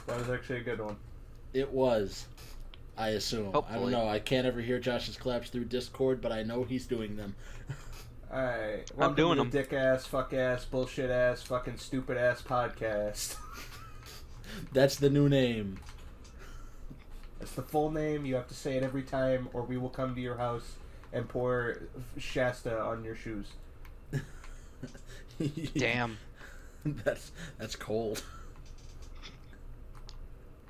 That was actually a good one. It was. I assume. Hopefully. I don't know. I can't ever hear Josh's claps through Discord, but I know he's doing them. Alright. I'm doing to them. Dick ass, fuck ass, bullshit ass, fucking stupid ass podcast. That's the new name. That's the full name. You have to say it every time, or we will come to your house and pour Shasta on your shoes. Damn. That's cold.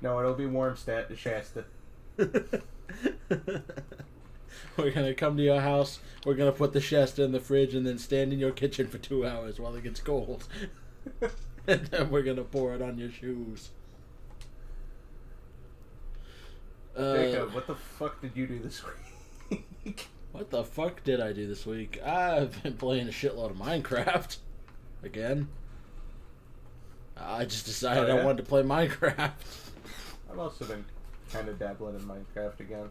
No, it'll be warm Shasta. We're gonna come to your house. We're gonna put the Shasta in the fridge and then stand in your kitchen for 2 hours while it gets cold. And then we're gonna pour it on your shoes. Jacob, what the fuck did you do this week? What the fuck did I do this week? I've been playing a shitload of Minecraft. Again. I just decided Oh, yeah? I wanted to play Minecraft. I've also been kind of dabbling in Minecraft again.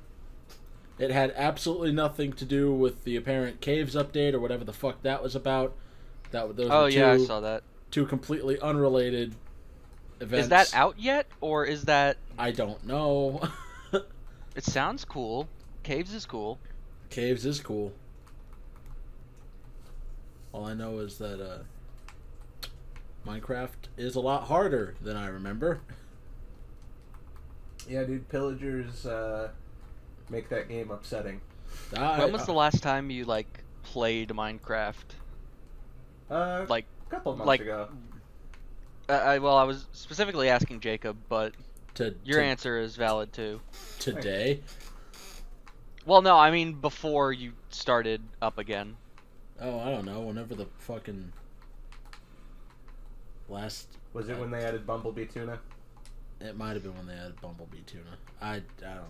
It had absolutely nothing to do with the apparent caves update or whatever the fuck that was about. Those Oh were yeah, I saw that. two completely unrelated events. Is that out yet, or is that? I don't know. It sounds cool. Caves is cool. Caves is cool. All I know is that Minecraft is a lot harder than I remember. Yeah, dude, pillagers make that game upsetting. When was the last time you played Minecraft? Like, A couple months like- ago. I was specifically asking Jacob, but your to answer is valid too. today? Well, no, I mean before you started up again. Oh, I don't know. Whenever the fucking last. Was it when they added Bumblebee Tuna? It might have been when they added Bumblebee Tuna. I don't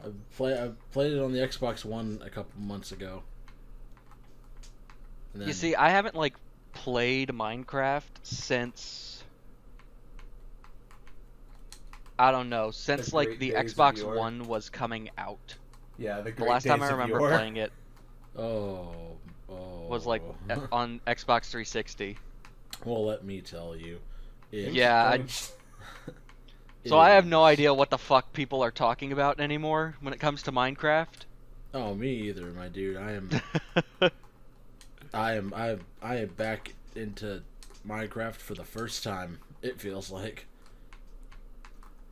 know. I played it on the Xbox One a couple months ago. And then, You see, I haven't played Minecraft since I don't know, since The great the days of Xbox yore. One was coming out. Yeah, the The great last time days I of remember yore. playing it oh, was on Xbox 360. Well, let me tell you. Yeah, So I have no idea what the fuck people are talking about anymore when it comes to Minecraft. Oh, me either, my dude. I am back into Minecraft for the first time. It feels like.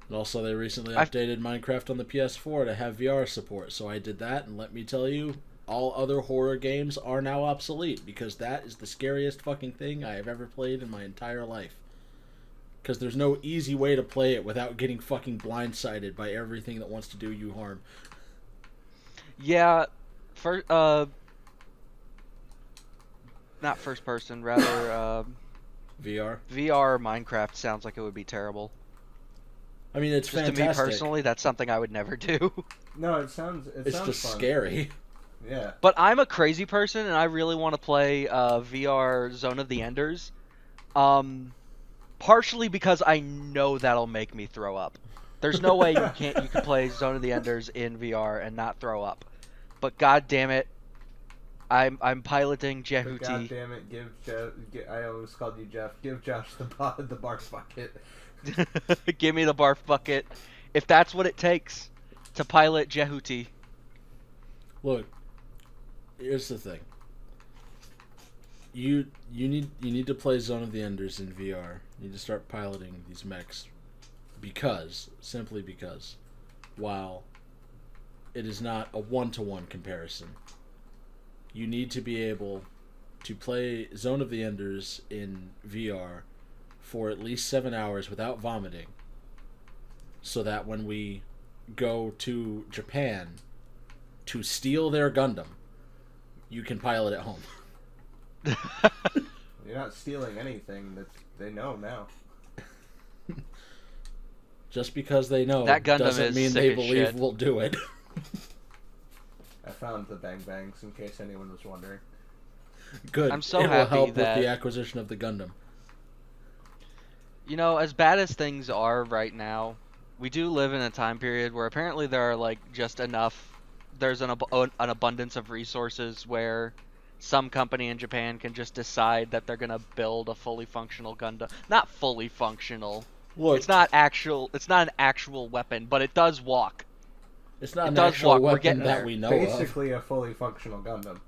And also, they recently updated Minecraft on the PS4 to have VR support, so I did that. And let me tell you, all other horror games are now obsolete because that is the scariest fucking thing I have ever played in my entire life. Because there's no easy way to play it without getting fucking blindsided by everything that wants to do you harm. Yeah, not first person, rather VR. VR Minecraft sounds like it would be terrible. I mean, it's Just fantastic. to me personally, that's something I would never do. No, it sounds It's just fun. scary. Yeah. But I'm a crazy person, and I really want to play VR Zone of the Enders. Partially because I know that'll make me throw up. There's no way you can play Zone of the Enders in VR and not throw up. But god damn it, I'm piloting But Jehuti. God damn it, I almost called you Jeff. Give Josh the barf bucket. Give me the barf bucket. If that's what it takes to pilot Jehuti. Look, here's the thing. You need to play Zone of the Enders in VR. You need to start piloting these mechs simply because, while it is not a one-to-one comparison, you need to be able to play Zone of the Enders in VR for at least 7 hours without vomiting, so that when we go to Japan to steal their Gundam, you can pilot at home. You're not stealing anything that they know now. Just because they know That Gundam doesn't is mean sick they as believe shit. we'll do it. I found the Bang Bangs in case anyone was wondering. Good. I'm so it will happy help that- with the acquisition of the Gundam. You know, as bad as things are right now, we do live in a time period where apparently there are just enough. There's an abundance of resources where some company in Japan can just decide that they're gonna build a fully functional Gundam. Not fully functional, Look, It's not an actual weapon, but it does walk. it's not it an does actual walk. We're weapon getting that there. we know of. Basically a fully functional Gundam.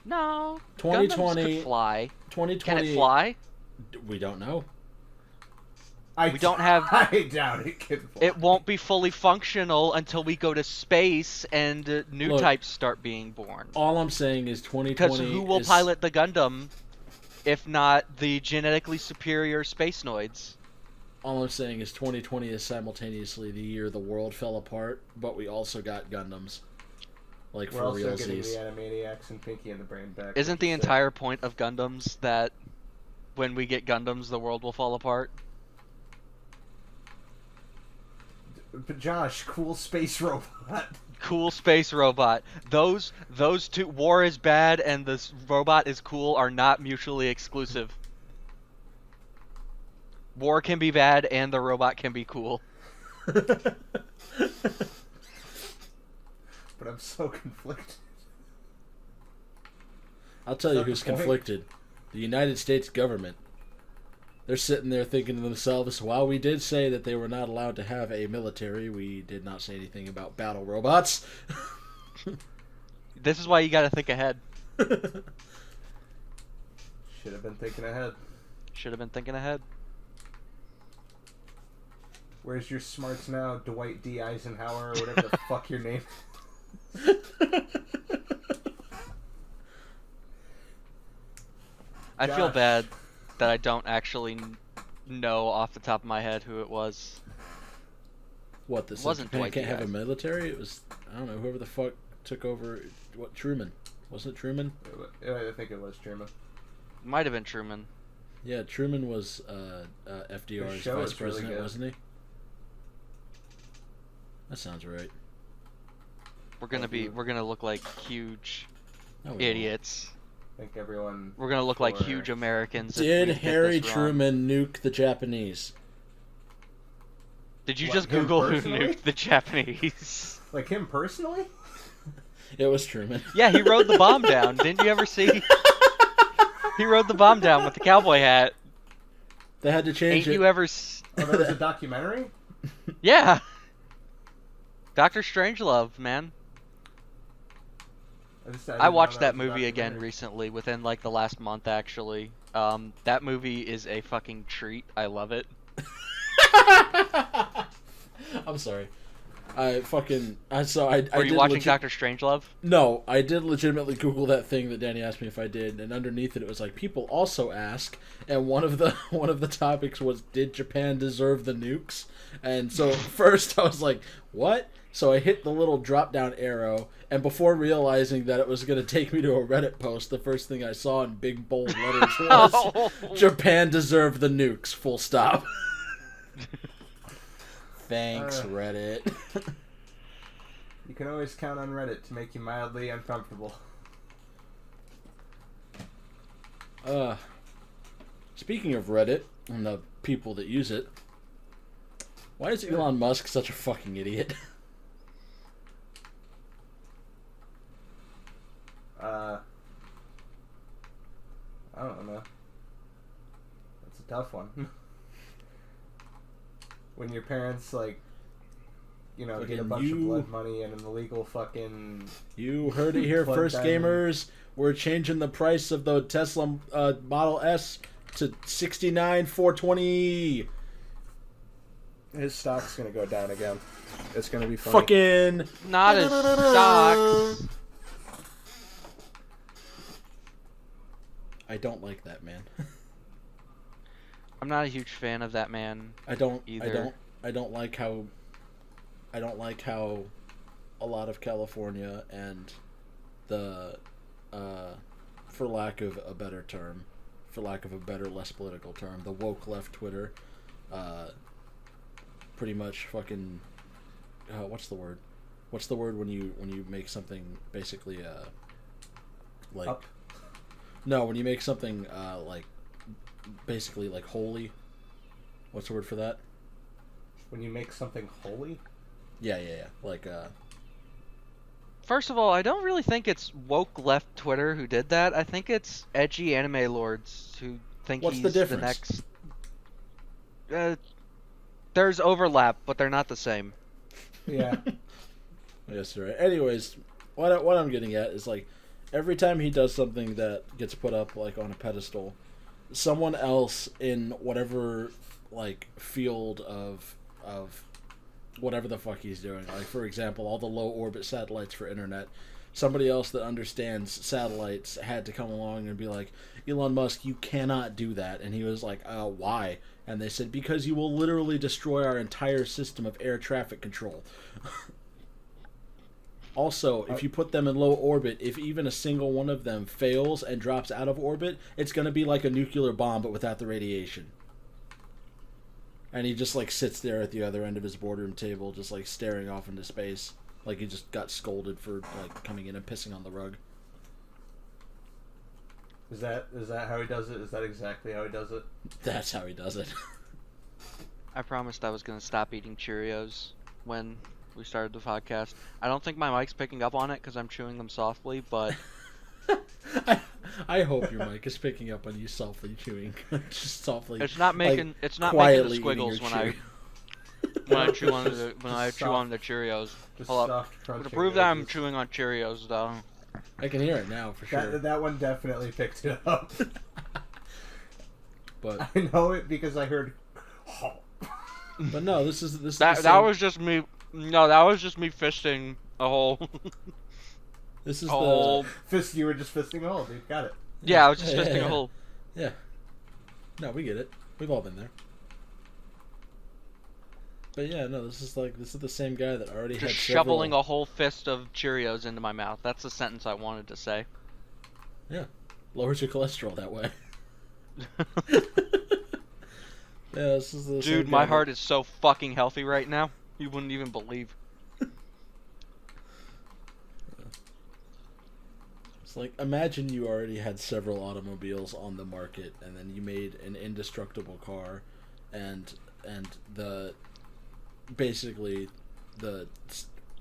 No. 2020 Gundams could fly. 2020. Can it fly? We don't know. We don't have- I doubt it can fly. It won't be fully functional until we go to space and new Look, types start being born. All I'm saying is 2020. Because who will is, pilot the Gundam if not the genetically superior space noids? All I'm saying is 2020 is simultaneously the year the world fell apart, but we also got Gundams. Like, We're for also getting realsies. the Animaniacs and Pinky and the Brain back. Isn't which the is sick. entire point of Gundams that when we get Gundams, the world will fall apart? But Josh, cool space robot. Cool space robot. Those two, war is bad and this robot is cool, are not mutually exclusive. War can be bad and the robot can be cool. But I'm so conflicted. I'll tell you Is that who's the point? conflicted. The United States government. They're sitting there thinking to themselves, while we did say that they were not allowed to have a military, we did not say anything about battle robots. This is why you gotta think ahead. Should have been thinking ahead. Should have been thinking ahead. Where's your smarts now, Dwight D. Eisenhower, or whatever the fuck your name? I feel Josh. bad that I don't actually know off the top of my head who it was. What, this Wasn't Japan Dwight can't D. have a Eisenhower. military? It was, I don't know, whoever the fuck took over, what, Truman? Wasn't it Truman? I think it was Truman. Might have been Truman. Yeah, Truman was FDR's show vice is really president, good. wasn't he? That sounds right. We're gonna look like huge No, we won't. idiots. I think everyone. We're gonna look like Or- huge Americans. if Did we get Harry this wrong. Truman nuke the Japanese? Did you What, just him Google who personally? nuked the Japanese? Like him personally? It was Truman. Yeah, he rode the bomb down. Didn't you ever see? He rode the bomb down with the cowboy hat. They had to change Ain't it. you ever? Oh, there was a documentary? Yeah. Doctor Strangelove, man. I I didn't know watched that was a movie again documentary. recently, within like the last month actually. That movie is a fucking treat. I love it. I'm sorry. I Were did you watching legit- Doctor Strangelove? No, I did legitimately Google that thing that Danny asked me if I did, and underneath it was like people also ask, and one of the topics was, did Japan deserve the nukes? And so at first I was like, what? So I hit the little drop down arrow, and before realizing that it was going to take me to a Reddit post, the first thing I saw in big bold letters was Oh. Japan deserved the nukes, full stop. Thanks, Reddit. You can always count on Reddit to make you mildly uncomfortable. Speaking of Reddit and the people that use it, why is Elon Musk such a fucking idiot? I don't know. That's a tough one. When your parents, like, you know, get a Fucking bunch of you- blood money and an illegal fucking... You heard it here Plug first, diamond. gamers. We're changing the price of the Tesla Model S to $69,420. His stock's gonna go down again. It's gonna be funny. Fucking. Not as stocks. I don't like that man. I'm not a huge fan of that man. I don't Either. like how a lot of California and the for lack of a better term, for lack of a better, less political term, the woke left Twitter pretty much fucking what's the word when you make something basically like Up. no, when you make something like basically like holy, what's the word for that? When you make something holy? Yeah, like First of all, I don't really think it's woke left Twitter who did that. I think it's edgy anime lords who think What's he's the the difference? next. There's overlap, but they're not the same. Yeah. Yes, right. Anyways, what I'm getting at is like every time he does something that gets put up like on a pedestal, someone else in whatever like field of whatever the fuck he's doing, like for example, all the low orbit satellites for internet, somebody else that understands satellites had to come along and be like, Elon Musk, you cannot do that. And he was like, why? And they said, because you will literally destroy our entire system of air traffic control. Also, if you put them in low orbit, if even a single one of them fails and drops out of orbit, it's going to be like a nuclear bomb, but without the radiation. And he just like sits there at the other end of his boardroom table, just like staring off into space. Like he just got scolded for like coming in and pissing on the rug. Is that how he does it? Is that exactly how he does it? That's how he does it. I promised I was going to stop eating Cheerios when we started the podcast. I don't think my mic's picking up on it because I'm chewing them softly, but I hope your mic is picking up on you softly chewing, just softly. it's not making like, it's not making the quietly squiggles eating when your I chew on the Cheerios. Just Hold up. soft crunching. To prove that I'm noises. chewing on Cheerios, though. I can hear it now for sure. That one definitely picked it up. But I know it because I heard. no, this is That the that same, was just me. No, that was just me fisting a hole. this is hole. Fist. You were just fisting a hole, dude. Got it. Yeah, I was just Yeah, fisting yeah. a hole. Yeah. No, we get it. We've all been there. But yeah, no, this is the same guy that already Just had shoveling several... a whole fist of Cheerios into my mouth. That's the sentence I wanted to say. Lowers your cholesterol that way. Yeah, this is the same Dude, guy my that- heart is so fucking healthy right now. You wouldn't even believe. It's like, imagine you already had several automobiles on the market, and then you made an indestructible car, and the basically the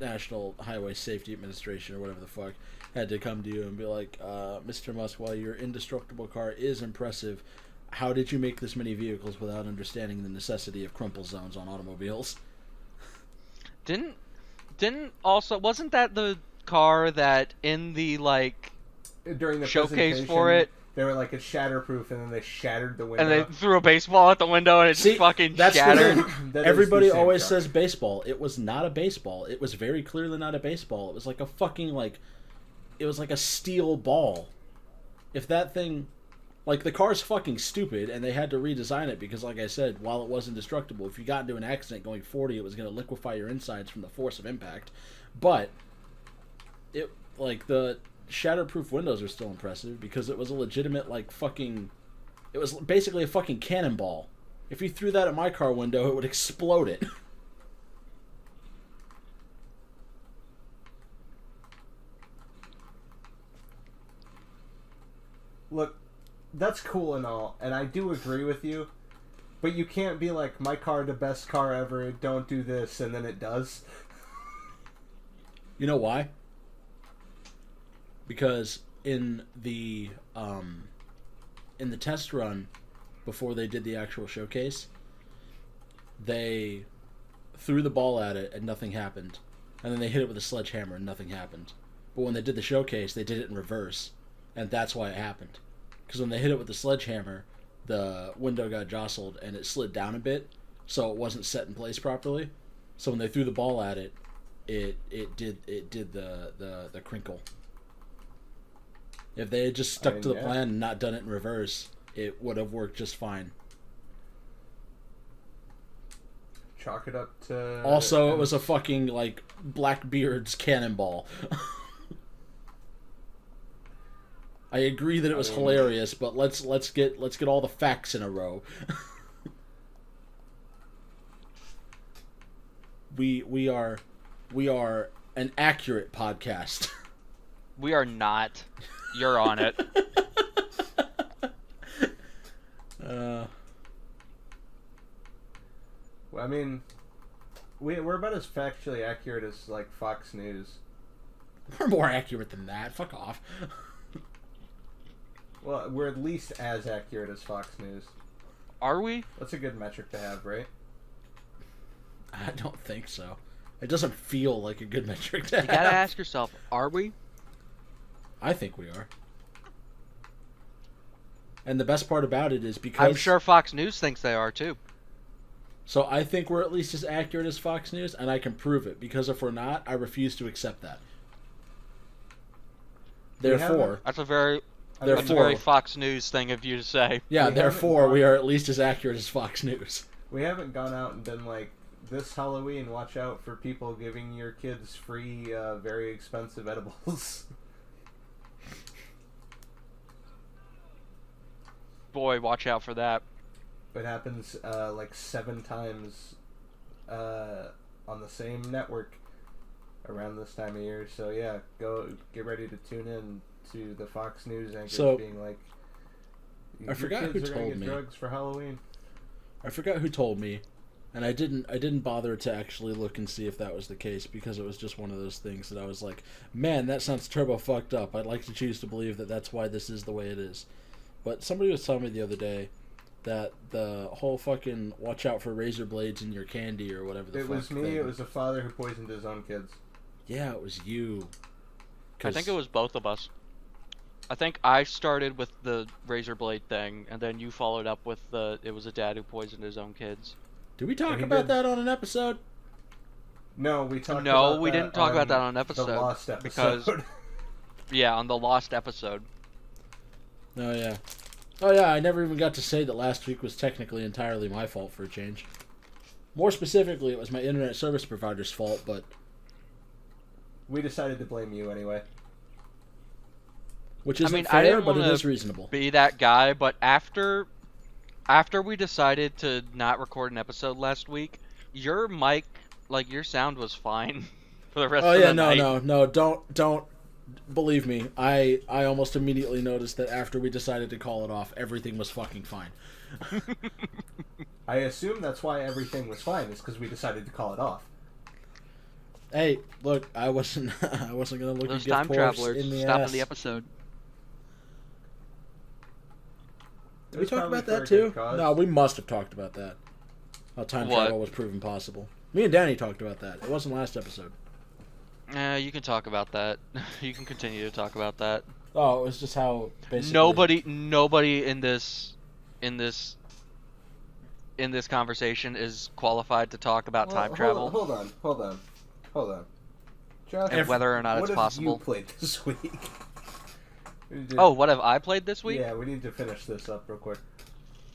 National Highway Safety Administration or whatever the fuck had to come to you and be like, Mr. Musk, while your indestructible car is impressive, how did you make this many vehicles without understanding the necessity of crumple zones on automobiles? Didn't also wasn't that the car that in the like During the showcase presentation, for it, they were like, it's shatterproof, and then they shattered the window. and they threw a baseball at the window and it See, just fucking that's the shattered? thing. That is Everybody the same always car. says baseball. It was not a baseball. It was very clearly not a baseball. It was like a fucking it was like a steel ball. If that thing, the car's fucking stupid, and they had to redesign it because, like I said, while it was indestructible, if you got into an accident going 40, it was going to liquefy your insides from the force of impact. But it the shatterproof windows are still impressive because it was a legitimate it was basically a fucking cannonball. If you threw that at my car window, it would explode it. Look, that's cool and all, and I do agree with you, but you can't be like, my car, the best car ever, don't do this, and then it does. You know why? Because in the test run before they did the actual showcase, they threw the ball at it and nothing happened, and then they hit it with a sledgehammer and nothing happened. But when they did the showcase, they did it in reverse, and that's why it happened. Because when they hit it with the sledgehammer, the window got jostled and it slid down a bit, so it wasn't set in place properly. So when they threw the ball at it, it did the crinkle. If they had just stuck to the plan and not done it in reverse, it would have worked just fine. Chalk it up to... Also, it was a fucking, Blackbeard's cannonball. I agree that it was hilarious, but let's get all the facts in a row. we are an accurate podcast. We are not. You're on it. I mean, we're about as factually accurate as, Fox News. We're more accurate than that. Fuck off. Well, we're at least as accurate as Fox News. Are we? That's a good metric to have, right? I don't think so. It doesn't feel like a good metric to You have. gotta ask yourself, are we? I think we are. And the best part about it is because... I'm sure Fox News thinks they are too. So I think we're at least as accurate as Fox News, and I can prove it. Because if we're not, I refuse to accept that. Therefore... That's a very Therefore... Fox News thing of you to say. Yeah, therefore we are at least as accurate as Fox News. We haven't gone out and been like, this Halloween, watch out for people giving your kids free, very expensive edibles. Boy, watch out for that. It happens like 7 times on the same network around this time of year. So yeah, go get ready to tune in to the Fox News anchors being like, I forgot who told me. Drugs for Halloween. I forgot who told me, and I didn't bother to actually look and see if that was the case because it was just one of those things that I was like, man, that sounds turbo fucked up. I'd like to choose to believe that that's why this is the way it is. But somebody was telling me the other day that the whole fucking watch out for razor blades in your candy or whatever the fuck. It was me. Thing. It was a father who poisoned his own kids. Yeah, it was you. I think it was both of us. I think I started with the razor blade thing, and then you followed up with it was a dad who poisoned his own kids. Did we talk about that on an episode? No, we talked. No, we didn't talk about that on an episode. The Lost episode. Because, yeah, on the Lost episode. Oh yeah. Oh yeah, I never even got to say that last week was technically entirely my fault for a change. More specifically, it was my internet service provider's fault, but... We decided to blame you anyway. Which isn't I fair, didn't but it wanna is reasonable. Be that guy, but after we decided to not record an episode last week, your mic, like, your sound was fine for the rest of the night. No, don't believe me. I almost immediately noticed that after we decided to call it off, everything was fucking fine. I assume that's why everything was fine, is because we decided to call it off. Hey, look, I wasn't gonna look Those at time gift horse travelers in the stopping ass. the episode. Did we talk about that too? No, we must have talked about that. How time travel was proven possible. Me and Danny talked about that. It wasn't last episode. You can talk about that. You can continue to talk about that. Oh, it was just how basically nobody in this conversation is qualified to talk about time travel. Hold on. Josh, and whether or not it's possible. What have you played this week? Oh, what have I played this week? Yeah, we need to finish this up real quick.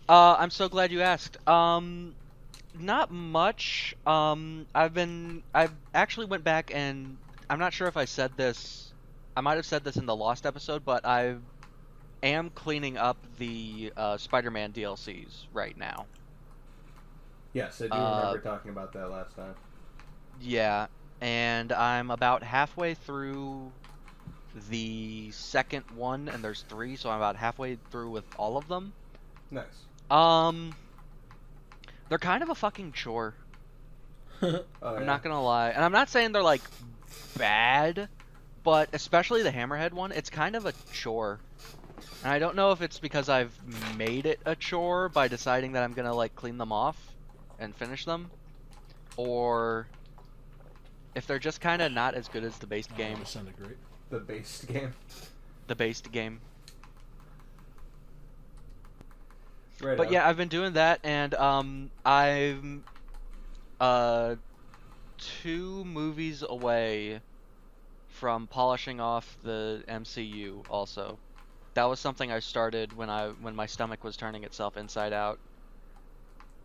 I'm so glad you asked. Not much. I've actually went back and I'm not sure if I said this. I might have said this in the Lost episode, but I am cleaning up the Spider-Man DLCs right now. Yes, I do remember talking about that last time. Yeah, and I'm about halfway through the second one, and there's 3, so I'm about halfway through with all of them. Nice. They're kind of a fucking chore. I'm not gonna lie. And I'm not saying they're, like, bad, but especially the Hammerhead one, it's kind of a chore. And I don't know if it's because I've made it a chore by deciding that I'm gonna, like, clean them off and finish them, or if they're just kind of not as good as the based game. That sounded great. The based game? The based game. Right but on. yeah, I've been doing that, and I'm 2 movies away from polishing off the MCU also. That was something I started when my stomach was turning itself inside out.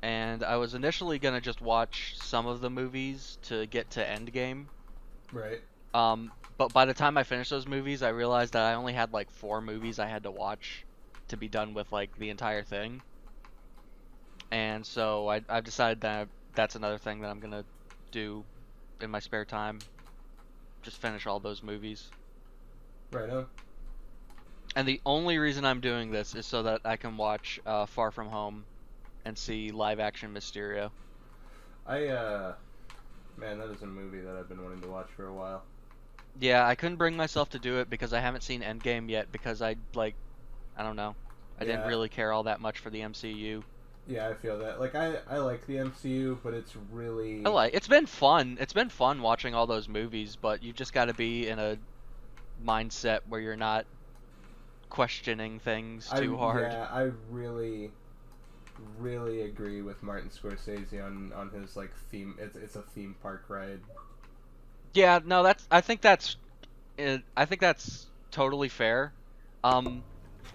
And I was initially gonna just watch some of the movies to get to Endgame. Right. But by the time I finished those movies, I realized that I only had like 4 movies I had to watch to be done with like the entire thing. And so I've decided that that's another thing that I'm gonna do in my spare time. Just finish all those movies. Right on. And the only reason I'm doing this is so that I can watch Far From Home and see live action Mysterio. Man, that is a movie that I've been wanting to watch for a while. Yeah, I couldn't bring myself to do it because I haven't seen Endgame yet because I don't know. I didn't really care all that much for the MCU. Yeah, I feel that. Like, I like the MCU, but it's really... It's been fun. It's been fun watching all those movies, but you've just got to be in a mindset where you're not questioning things too hard. Yeah, I really, really agree with Martin Scorsese on his, like, theme. It's a theme park ride. Yeah, no, I think that's totally fair.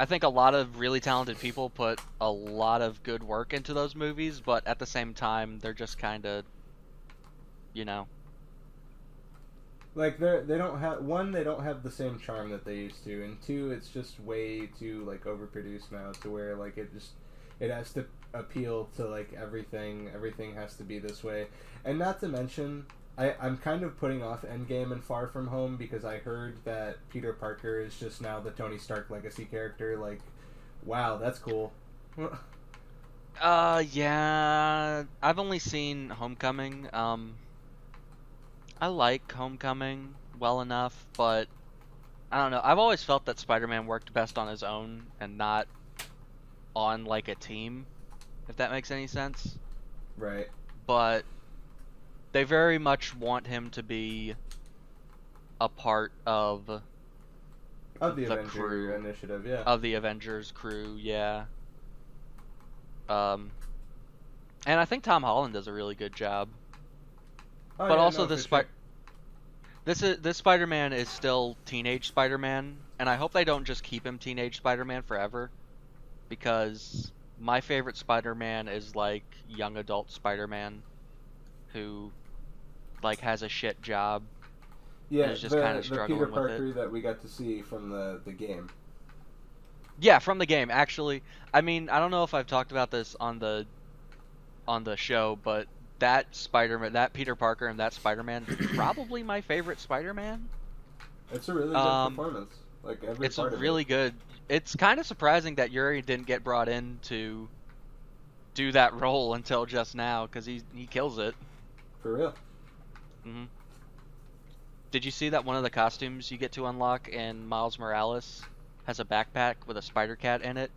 I think a lot of really talented people put a lot of good work into those movies, but at the same time, they're just kind of, you know. Like, they don't have... One, they don't have the same charm that they used to, and two, it's just way too, like, overproduced now to where, like, it has to appeal to, like, everything. Everything has to be this way. And not to mention... I'm kind of putting off Endgame and Far From Home because I heard that Peter Parker is just now the Tony Stark legacy character. Like, wow, that's cool. Yeah, I've only seen Homecoming. I like Homecoming well enough, but I don't know. I've always felt that Spider-Man worked best on his own and not on, like, a team, if that makes any sense. Right. But they very much want him to be a part of the Avenger crew, initiative, yeah. Of the Avengers crew, yeah. And I think Tom Holland does a really good job. Oh, but yeah, also no, this Spider-Man is still teenage Spider-Man, and I hope they don't just keep him teenage Spider-Man forever, because my favorite Spider-Man is like young adult Spider-Man who like has a shit job. Yeah, and is just kind of the struggling Peter with Parker it. that we got to see from the game. Yeah, from the game, actually. I mean, I don't know if I've talked about this on the show, but that Spider-Man, that Peter Parker and that Spider-Man is probably my favorite Spider-Man. It's a really good performance. Like, every It's part of really it. good. It's kind of surprising that Yuri didn't get brought in to do that role until just now, because he kills it. For real. hmm Did you see that one of the costumes you get to unlock in Miles Morales has a backpack with a spider cat in it?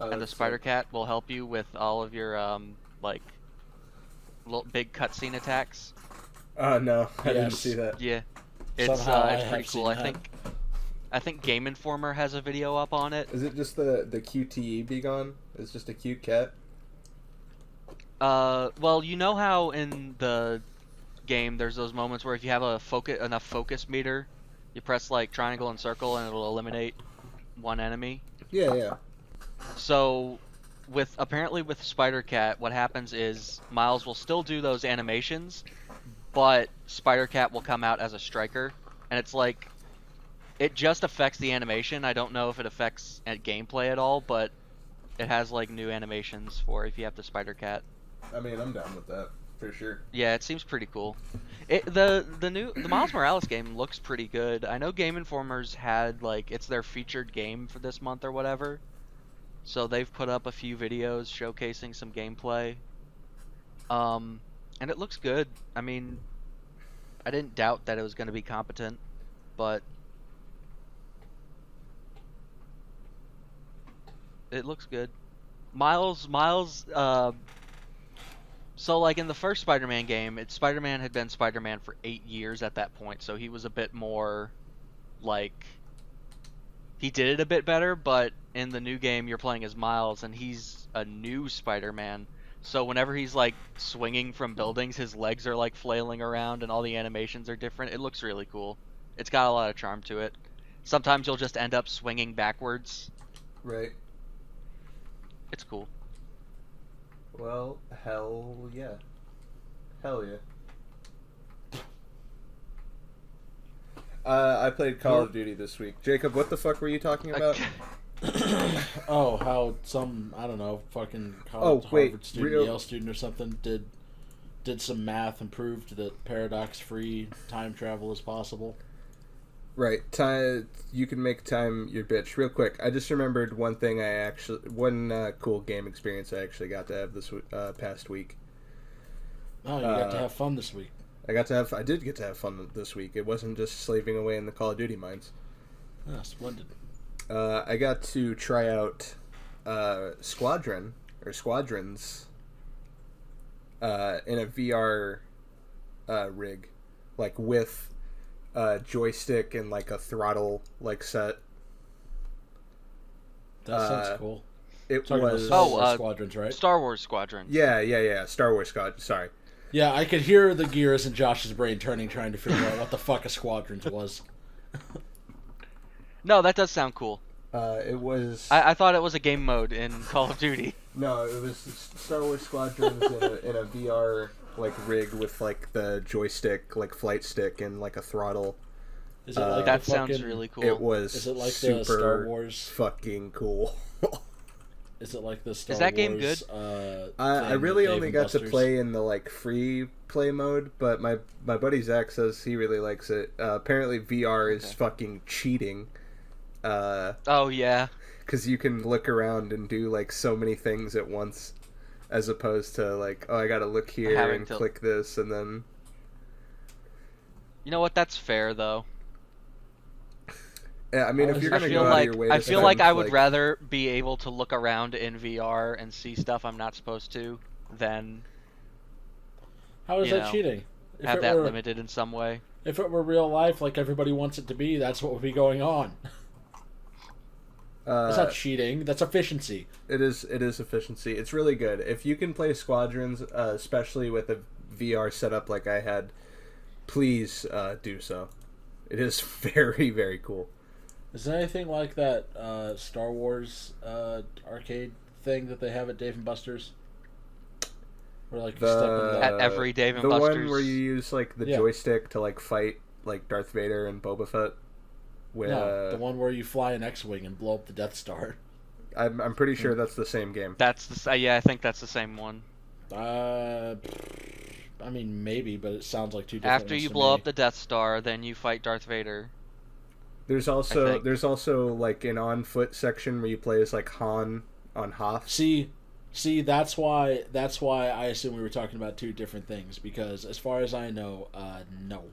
And the spider cat will help you with all of your like little big cutscene attacks. No, I didn't Yes. see that. Yeah, it's Somehow I it's have pretty cool. seen I think Game Informer has a video up on it. Is it just the QTE be gone? It's just a cute cat? Well, you know how in the game there's those moments where if you have enough focus meter, you press like triangle and circle and it'll eliminate one enemy. Yeah. So apparently with Spider-Cat, what happens is Miles will still do those animations, but Spider-Cat will come out as a striker, and it's like it just affects the animation. I don't know if it affects gameplay at all, but it has like new animations for if you have the Spider-Cat. I mean, I'm down with that, for sure. Yeah, it seems pretty cool. The Miles Morales game looks pretty good. I know Game Informer's had like it's their featured game for this month or whatever. So they've put up a few videos showcasing some gameplay. And it looks good. I mean, I didn't doubt that it was going to be competent, but it looks good. Miles so like in the first Spider-Man game, Spider-Man had been Spider-Man for 8 years at that point, so he was a bit more like he did it a bit better, but in the new game you're playing as Miles and he's a new Spider-Man. So whenever he's like swinging from buildings, his legs are like flailing around and all the animations are different. It looks really cool. It's got a lot of charm to it. Sometimes you'll just end up swinging backwards. Right. It's cool. Well, hell yeah. Hell yeah. I played Call of Duty this week. Jacob, what the fuck were you talking about? Oh, how some, I don't know, fucking Harvard student, Yale student or something did some math and proved that paradox-free time travel is possible. Right. You can make time your bitch. Real quick, I just remembered one thing one cool game experience I actually got to have this past week. Oh, you got to have fun this week. I did get to have fun this week. It wasn't just slaving away in the Call of Duty mines. Ah, splendid. I got to try out Squadron or Squadrons in a VR rig, like with a joystick and like a throttle like set. That sounds cool. It Talking was about Star Wars Squadrons, right? Star Wars Squadron. yeah. Star Wars Squadron. Sorry. Yeah, I could hear the gears in Josh's brain turning, trying to figure out what the fuck a Squadrons was. No, that does sound cool. It was. I thought it was a game mode in Call of Duty. No, it was Star Wars Squadrons in a VR like rig with like the joystick, like flight stick, and like a throttle. Is it like that the sounds fucking, really cool. It was. Is it like super the Star Wars? Fucking cool. Is it like the Star Is that game Wars, good? I thing really with only Dave got and to Buster's? play in the like free play mode, but my buddy Zach says he really likes it. Apparently VR is Okay. fucking cheating. Oh yeah. Because you can look around and do like so many things at once, as opposed to like, oh, I gotta look here Having and to- click this and then. You know what? That's fair though. Yeah, I mean, if you're I gonna feel go out like of your way, I to feel spend, like I would rather be able to look around in VR and see stuff I'm not supposed to than How is you that know, cheating? If have it that were, limited in some way. If it were real life, like everybody wants it to be, that's what would be going on. That's not cheating. That's efficiency. It is efficiency. It's really good. If you can play Squadrons, especially with a VR setup like I had, please do so. It is very, very cool. Is there anything like that Star Wars arcade thing that they have at Dave and Buster's? Where like you step in the... At every Dave and the Buster's. one where you use like the Yeah. joystick to like fight like Darth Vader and Boba Fett. With, No, the one where you fly an X-wing and blow up the Death Star. I'm pretty sure that's the same game. That's the yeah. I think that's the same one. I mean maybe, but it sounds like two different After ones you to blow me. up the Death Star, then you fight Darth Vader. There's I also think. like an on foot section where you play as like Han on Hoth. See, that's why I assume we were talking about two different things, because as far as I know, no.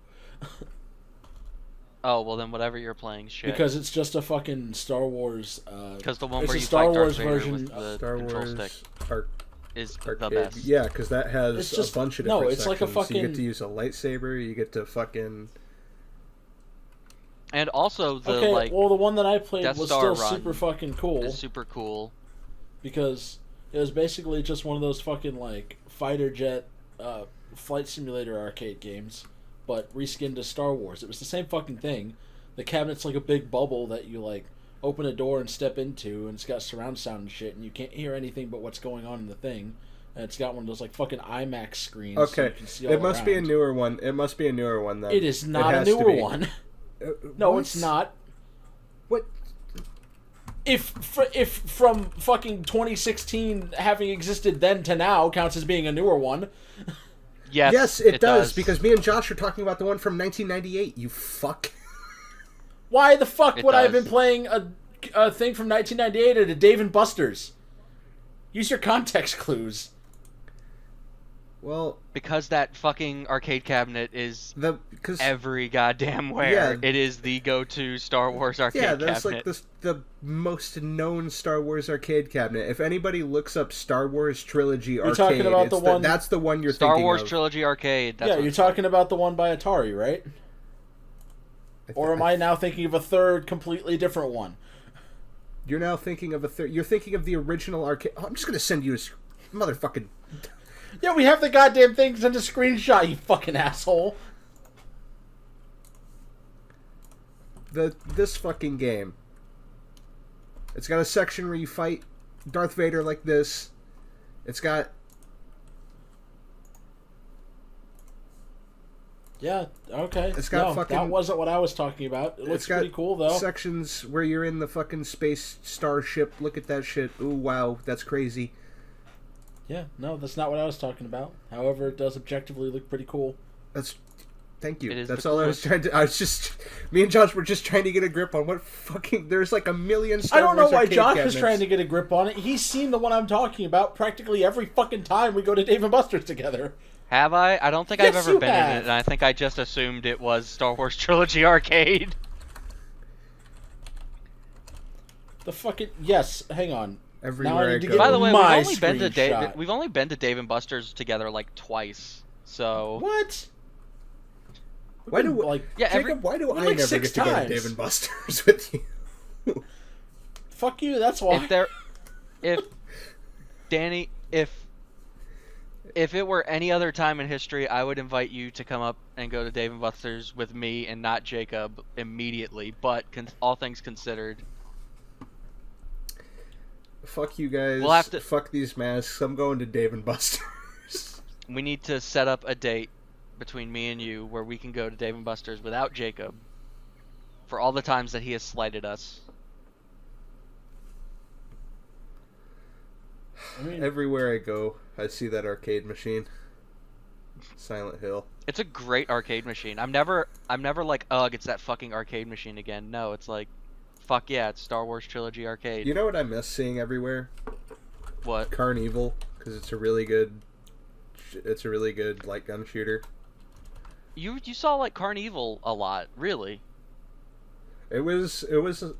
Oh well, then whatever you're playing, shit. Because it's just a fucking Star Wars. Because the one it's where a you Star fight Wars Darth Vader version with of the Star control Wars stick is the arcade. best. Yeah, because that has It's just- a bunch of no, different it's like a sections. You get fucking- to use a lightsaber. You get to fucking. And also the Okay, like well the one that I played Death was Star still run super fucking cool is super cool. because it was basically just one of those fucking like fighter jet flight simulator arcade games, but reskinned to Star Wars. It was the same fucking thing. The cabinet's like a big bubble that you like open a door and step into, and it's got surround sound and shit, and you can't hear anything but what's going on in the thing. And it's got one of those like fucking IMAX screens. So Okay, you can see all it must be a around. newer one. It must be a newer one then. It is not a has to newer be. one. No, What? it's not. What? If from fucking 2016 having existed then to now counts as being a newer one. Yes, It does because me and Josh are talking about the one from 1998. You fuck. Why the fuck It would I have does. been playing a thing from 1998 at a Dave and Buster's? Use your context clues. Well, because that fucking arcade cabinet is because every goddamn where. Yeah. It is the go-to Star Wars arcade yeah, that's cabinet. like the most known Star Wars arcade cabinet. If anybody looks up Star Wars Trilogy arcade, talking about it's the one- that's the one you're Star thinking Wars of. Trilogy arcade. That's Yeah, what you're it's called. talking about the one by Atari, right? Or am I now thinking of a third, completely different one? You're now thinking of You're thinking of the original arcade. Oh, I'm just gonna send you a motherfucking. Yeah, we have the goddamn things in the screenshot, you fucking asshole. This fucking game. It's got a section where you fight Darth Vader like this. It's got Yeah, okay. It's got no, fucking- that wasn't what I was talking about. It looks it's got pretty cool, though. sections where you're in the fucking space starship. Look at that shit. Ooh, wow, that's crazy. Yeah, no, that's not what I was talking about. However, it does objectively look pretty cool. Thank you. It is That's the all I was trying to. I was just. Me and Josh were just trying to get a grip on what fucking. There's like a million. Star I don't know Wars why arcade Josh cabinets. is trying to get a grip on it. He's seen the one I'm talking about practically every fucking time we go to Dave & Buster's together. Have I? I don't think Yes, I've ever you been in have. it, and I think I just assumed it was Star Wars Trilogy arcade. The fucking... Yes, hang on. Everywhere I need to go. get By the way, my we've screenshot. only been to Dave and Buster's together like twice. So What? Why do like yeah, Jacob? Why do I like never 6 get to go to times. Dave and Buster's with you? fuck you? That's why. if Danny, if it were any other time in history, I would invite you to come up and go to Dave and Buster's with me and not Jacob immediately. But all things considered, Fuck you guys. We'll have to- Fuck these masks. I'm going to Dave and Buster's. we need to set up a date between me and you where we can go to Dave and Buster's without Jacob for all the times that he has slighted us. I mean, Everywhere I go, I see that arcade machine. Silent Hill. It's a great arcade machine. I'm never like, ugh, it's that fucking arcade machine again. No, it's like, fuck yeah, it's Star Wars Trilogy Arcade. You know what I miss seeing everywhere? What? Carnival, because it's a really good light gun shooter. You saw like Carnival a lot, really? It was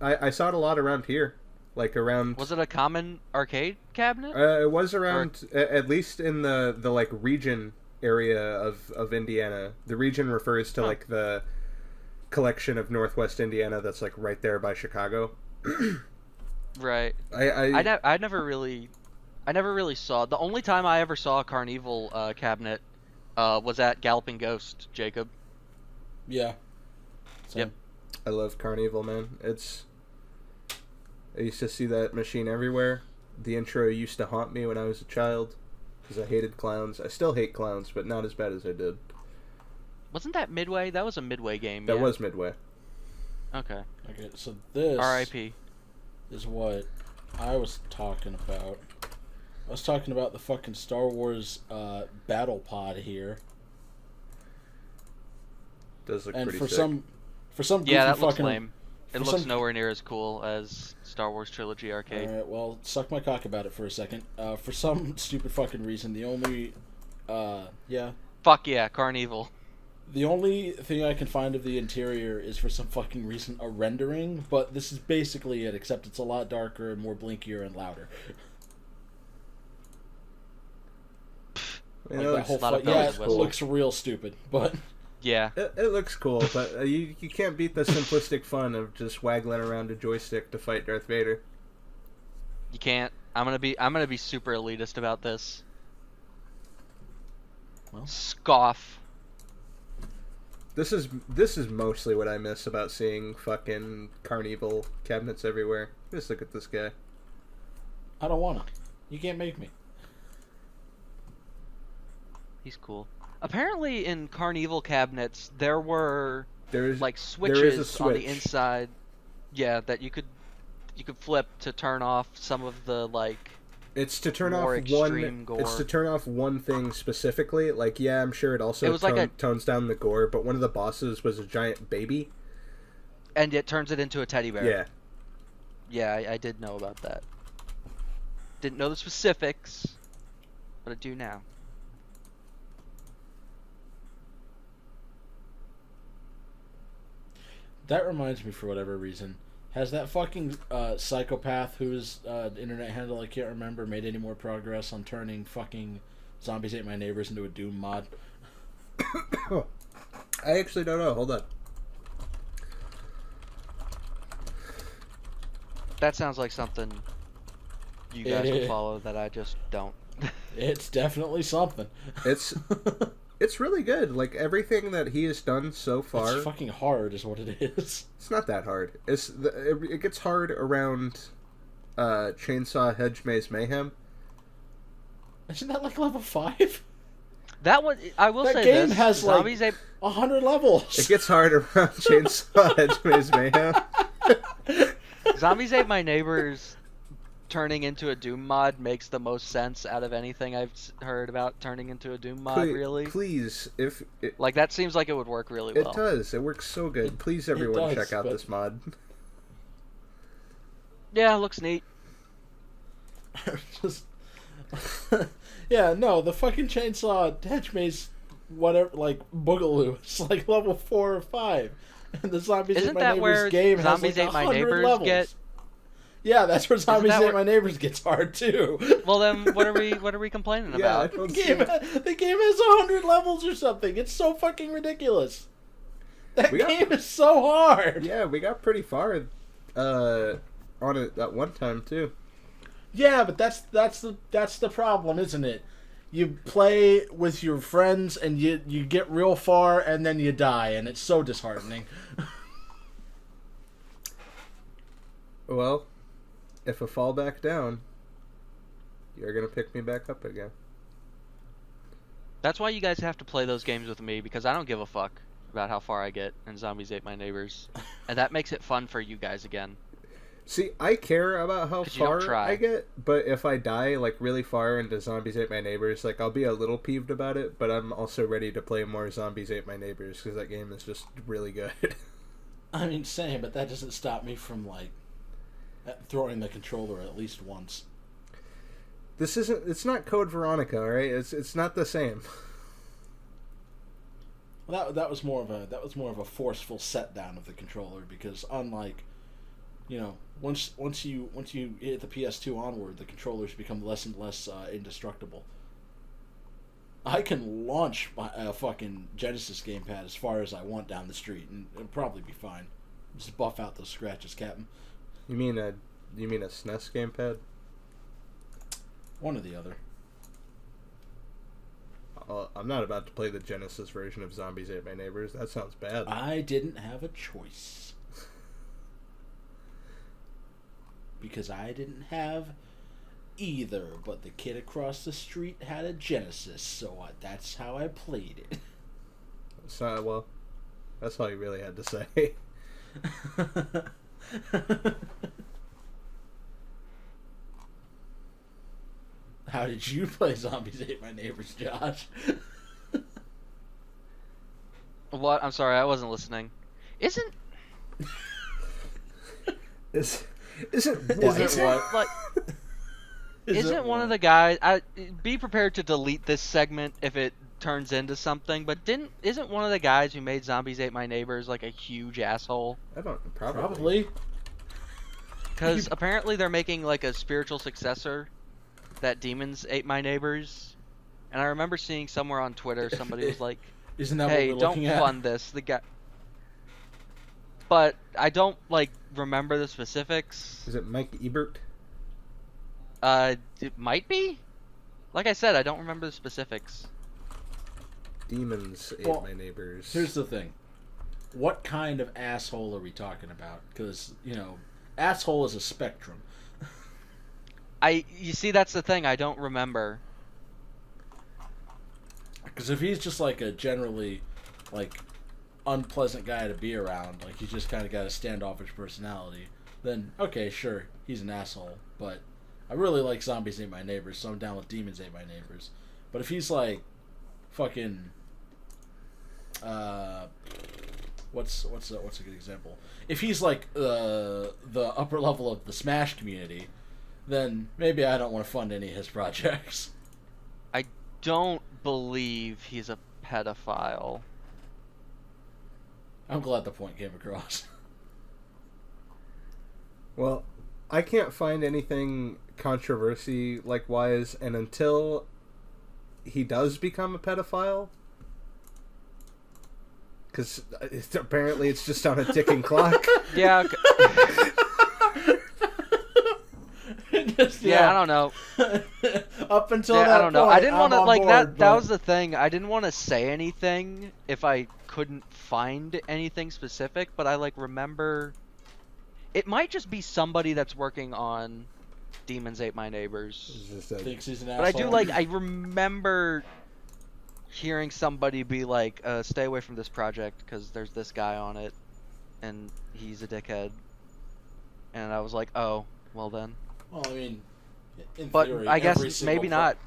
I saw it a lot around here, like around. Was it a common arcade cabinet? It was around at least in the like region area of Indiana. The region refers to like the collection of Northwest Indiana that's like right there by Chicago. Right. I never really saw. The only time I ever saw a Carnival cabinet was at Galloping Ghost, Jacob. yeah. Same. Yep. I love Carnival, man. I used to see that machine everywhere. The intro used to haunt me when I was a child because I hated clowns. I still hate clowns, but not as bad as I did. Wasn't that Midway? That was a Midway game. That yeah. was Midway. Okay. Okay, so this R.I.P. is what I was talking about. I was talking about the fucking Star Wars battle pod here, Does look and pretty for sick. some goofy Yeah, that looks fucking lame. It for looks some- nowhere near as cool as Star Wars Trilogy Arcade. Alright, well, suck my cock about it for a second. For some stupid fucking reason, the only Fuck yeah, Carnival. the only thing I can find of the interior is for some fucking reason a rendering, but this is basically it, except it's a lot darker and more blinkier and louder. I mean, Like it that looks, whole lot of yeah, bells it and whistles. looks real stupid, but Yeah. it looks cool, but you can't beat the simplistic fun of just waggling around a joystick to fight Darth Vader. You can't. I'm gonna be super elitist about this. Well. Scoff. This is mostly what I miss about seeing fucking Carnival cabinets everywhere. Just look at this guy. I don't wanna. You can't make me. He's cool. Apparently, in Carnival cabinets, there were There's like there is a switches on the switch. inside. Yeah, that you could flip to turn off some of the like. It's to turn more off extreme one. It's gore. to turn off one thing specifically. Like, yeah, I'm sure it also It was like a- tones down the gore. But one of the bosses was a giant baby. And it turns it into a teddy bear. Yeah, Yeah, I did know about that. Didn't know the specifics, but I do now. That reminds me, for whatever reason, has that fucking psychopath whose internet handle I can't remember made any more progress on turning fucking Zombies Ate My Neighbors into a Doom mod? I actually don't know. Hold on. That sounds like something you guys Eh. would follow that I just don't. It's definitely something. It's it's really good. Like everything that he has done so far. It's fucking hard, is what it is. It's not that hard. It gets hard around Chainsaw Hedge Maze Mayhem. Isn't that like level 5? That one, I will That say game this: has, like- Zombies Ate 100 levels. It gets hard around Chainsaw Hedge Maze Mayhem. Zombies Ate My Neighbors turning into a Doom mod makes the most sense out of anything I've heard about turning into a Doom mod. Really, Please, if it, like that seems like it would work really it well. does, it works so good. Please, everyone, does, check out but- this mod. Yeah, looks neat. Just yeah, no, the fucking Chainsaw Hedge Maze, whatever, like Boogaloo, it's like level 4 or 5, and the Zombies Ate Isn't My that Neighbors where game Zombies has like Ate My 100 Neighbors levels. get- Yeah, that's where Zombies that Ate where- My Neighbors gets hard too. Well, then what are we complaining Yeah, I about? don't The game has 100 levels or something. It's so fucking ridiculous. That game is so hard. Yeah, we got pretty far on it that one time too. Yeah, but that's the problem, isn't it? You play with your friends and you get real far and then you die, and it's so disheartening. Well, if I fall back down, you're gonna pick me back up again. That's why you guys have to play those games with me, because I don't give a fuck about how far I get in Zombies Ate My Neighbors, and that makes it fun for you guys again. See, I care about how 'Cause you don't far try. I get, but if I die like really far into Zombies Ate My Neighbors, like I'll be a little peeved about it, but I'm also ready to play more Zombies Ate My Neighbors because that game is just really good. I mean, same, but that doesn't stop me from throwing the controller at least once. It's not Code Veronica, alright? It's not the same. Well, that was more of a forceful set down of the controller, because unlike, once you hit the PS2 onward, the controllers become less and less indestructible. I can launch my fucking Genesis gamepad as far as I want down the street, and it'll probably be fine. Just buff out those scratches, Captain. You mean a SNES gamepad? One or the other. I'm not about to play the Genesis version of Zombies Ate My Neighbors. That sounds bad. I didn't have a choice. Because I didn't have either, but the kid across the street had a Genesis, so that's how I played it. So, well, that's all you really had to say. How did you play Zombies Ate My Neighbors, Josh? What? I'm sorry, I wasn't listening. Isn't Isn't what? like isn't one of the guys? Be prepared to delete this segment if it turns into something. But isn't one of the guys who made Zombies Ate My Neighbors like a huge asshole? I don't Probably. Because apparently they're making like a spiritual successor that Demons Ate My Neighbors. And I remember seeing somewhere on Twitter somebody was like, Isn't that "Hey, what we're don't looking at? fund this." The guy, but I don't remember the specifics. Is it Mike Ebert? It might be. Like I said, I don't remember the specifics. Demons Ate Well, My Neighbors. Here's the thing. What kind of asshole are we talking about? Because, asshole is a spectrum. You see, that's the thing. I don't remember. Because if he's just like a generally, unpleasant guy to be around, he's just kind of got a standoffish personality, then, okay, sure, he's an asshole. But I really like Zombies Ate My Neighbors, so I'm down with Demons Ate My Neighbors. But if he's fucking, what's a good example? If he's the upper level of the Smash community, then maybe I don't want to fund any of his projects. I don't believe he's a pedophile. I'm glad the point came across. Well, I can't find anything controversy wise, and until he does become a pedophile, because apparently it's just on a ticking clock. Yeah. Yeah, I don't know. Up until Yeah, that I don't know. point, I didn't want to I'm on board, that. That but- was the thing. I didn't want to say anything if I couldn't find anything specific. But I remember. It might just be somebody that's working on Demons Ate My Neighbors. It's just thinks he's an But I do asshole. I remember hearing somebody be like, "Stay away from this project because there's this guy on it, and he's a dickhead." And I was like, "Oh, well then." Well, I mean, in But theory, I guess every single maybe not.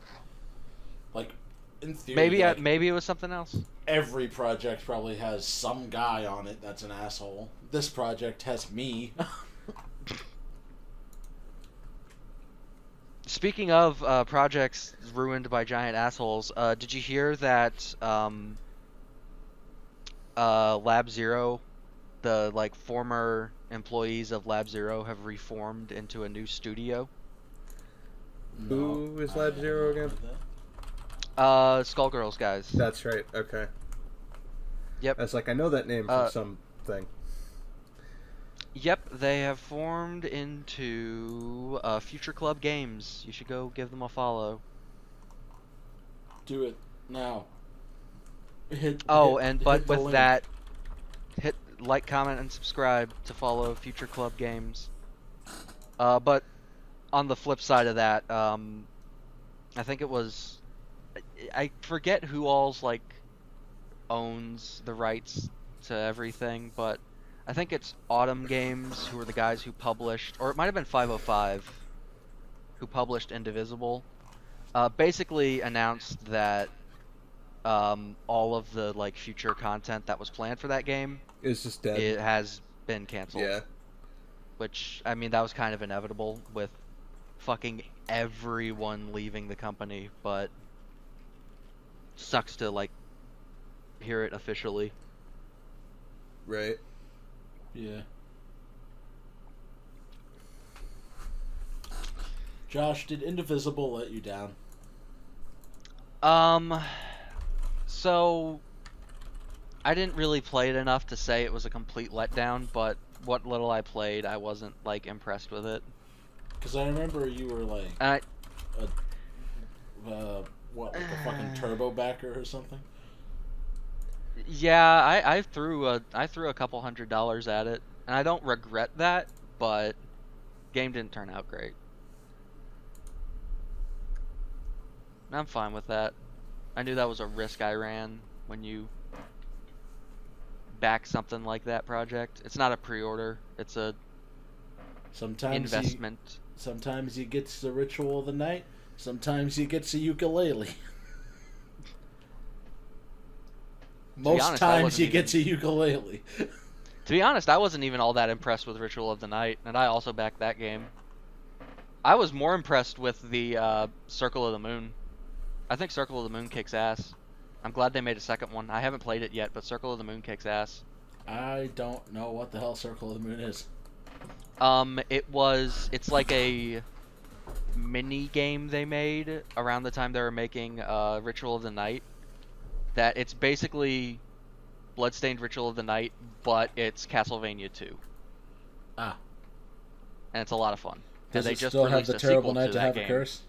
In theory, Maybe it was something else. every project probably has some guy on it that's an asshole. This project has me. Speaking of projects ruined by giant assholes, did you hear that Lab Zero the like former employees of Lab Zero have reformed into a new studio. Who is Lab Zero again? Skullgirls guys. That's right. Okay. Yep. I was like, I know that name from something. Yep, they have formed into Future Club Games. You should go give them a follow. Do it now. With link. that, hit like, comment, and subscribe to follow Future Club Games. But on the flip side of that, I think it was, I forget who all's like owns the rights to everything, but I think it's Autumn Games, who are the guys who published, or it might have been 505, who published Indivisible. Basically announced that all of the like future content that was planned for that game It's just dead. it has been canceled. Yeah. Which, I mean, that was kind of inevitable with fucking everyone leaving the company, but sucks to like hear it officially. Right. Yeah. Josh, did Indivisible let you down? So I didn't really play it enough to say it was a complete letdown, but what little I played, I wasn't like impressed with it. Because I remember you were like And like a fucking turbo backer or something. yeah, I threw a couple $100 at it, and I don't regret that, but game didn't turn out great. And I'm fine with that. I knew that was a risk I ran when you back something like that project. It's not a pre-order, it's a investment. Sometimes you get the Ritual of the Night, sometimes you get the ukulele. Most honest, I times wasn't you get to ukulele. To be honest, I wasn't even all that impressed with Ritual of the Night, and I also backed that game. I was more impressed with the Circle of the Moon. I think Circle of the Moon kicks ass. I'm glad they made a second one. I haven't played it yet, but Circle of the Moon kicks ass. I don't know what the hell Circle of the Moon is. It's like a mini game they made around the time they were making Ritual of the Night. That it's basically Bloodstained Ritual of the Night, but it's Castlevania 2. Ah. And it's a lot of fun. Does and they it just still have released the a terrible sequel night to to that have game. a curse?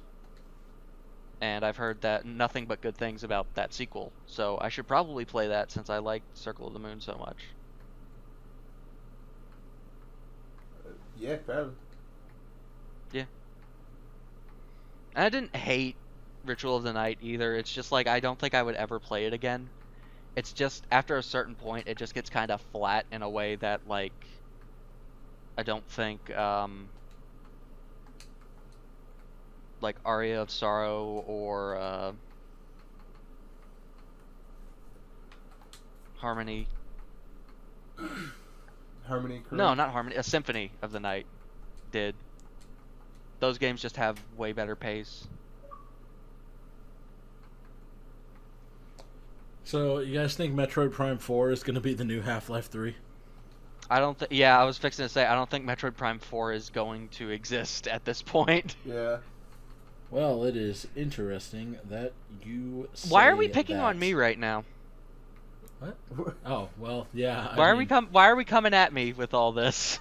And I've heard that nothing but good things about that sequel. So I should probably play that since I like Circle of the Moon so much. Yeah, probably. Yeah. And I didn't hate Ritual of the Night either. It's just like I don't think I would ever play it again. It's just after a certain point it just gets kind of flat in a way that like I don't think like Aria of Sorrow or Harmony. Harmony Correct? No, not Harmony. A Symphony of the Night did. Those games just have way better pace. So, you guys think Metroid Prime 4 is going to be the new Half-Life 3? I don't think. Yeah, I was fixing to say I don't think Metroid Prime 4 is going to exist at this point. Yeah. Well, it is interesting that you say Why are we picking that. on me right now? What? Oh, well, yeah. Why are we coming at me with all this?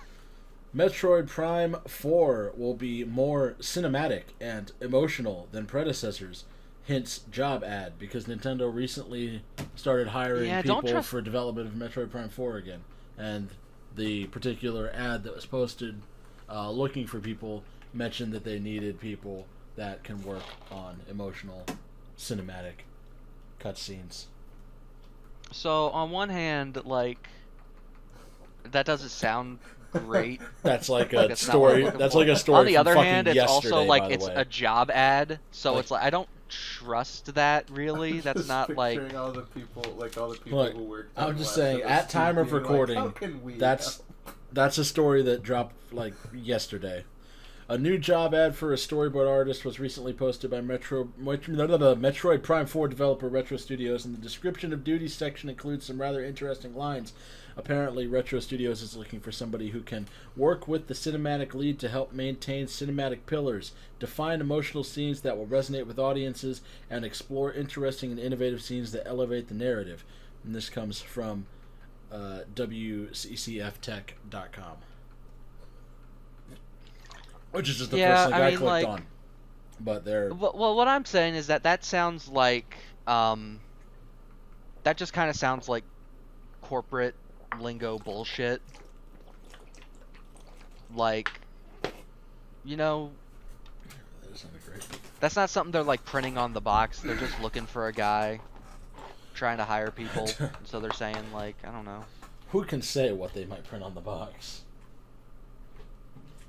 Metroid Prime 4 will be more cinematic and emotional than predecessors. Hence, job ad, because Nintendo recently started hiring people for development of Metroid Prime 4 again. And the particular ad that was posted looking for people mentioned that they needed people that can work on emotional, cinematic cutscenes. So, on one hand, like, that doesn't sound great. That's like Like, a it's not what I'm story. looking That's for. like a story. On the from other fucking hand, it's also yesterday, like by the it's way. a job ad, so Like- it's like I don't trust that really. That's Just not like. picturing all the people Look, who worked. I'm on just Last saying, of Us at time 2 of being recording, like, how can we that's help? that's a story that dropped like yesterday. A new job ad for a storyboard artist was recently posted by Metroid Prime 4 developer Retro Studios, and the description of duties section includes some rather interesting lines. Apparently, Retro Studios is looking for somebody who can work with the cinematic lead to help maintain cinematic pillars, define emotional scenes that will resonate with audiences, and explore interesting and innovative scenes that elevate the narrative. And this comes from WCCFtech.com. Which is just the first thing I clicked on. But they're... Well, what I'm saying is that sounds like... that just kind of sounds like corporate lingo bullshit. Like, you know... That's not something they're, like, printing on the box. They're just looking for a guy trying to hire people. So they're saying, like, I don't know. Who can say what they might print on the box?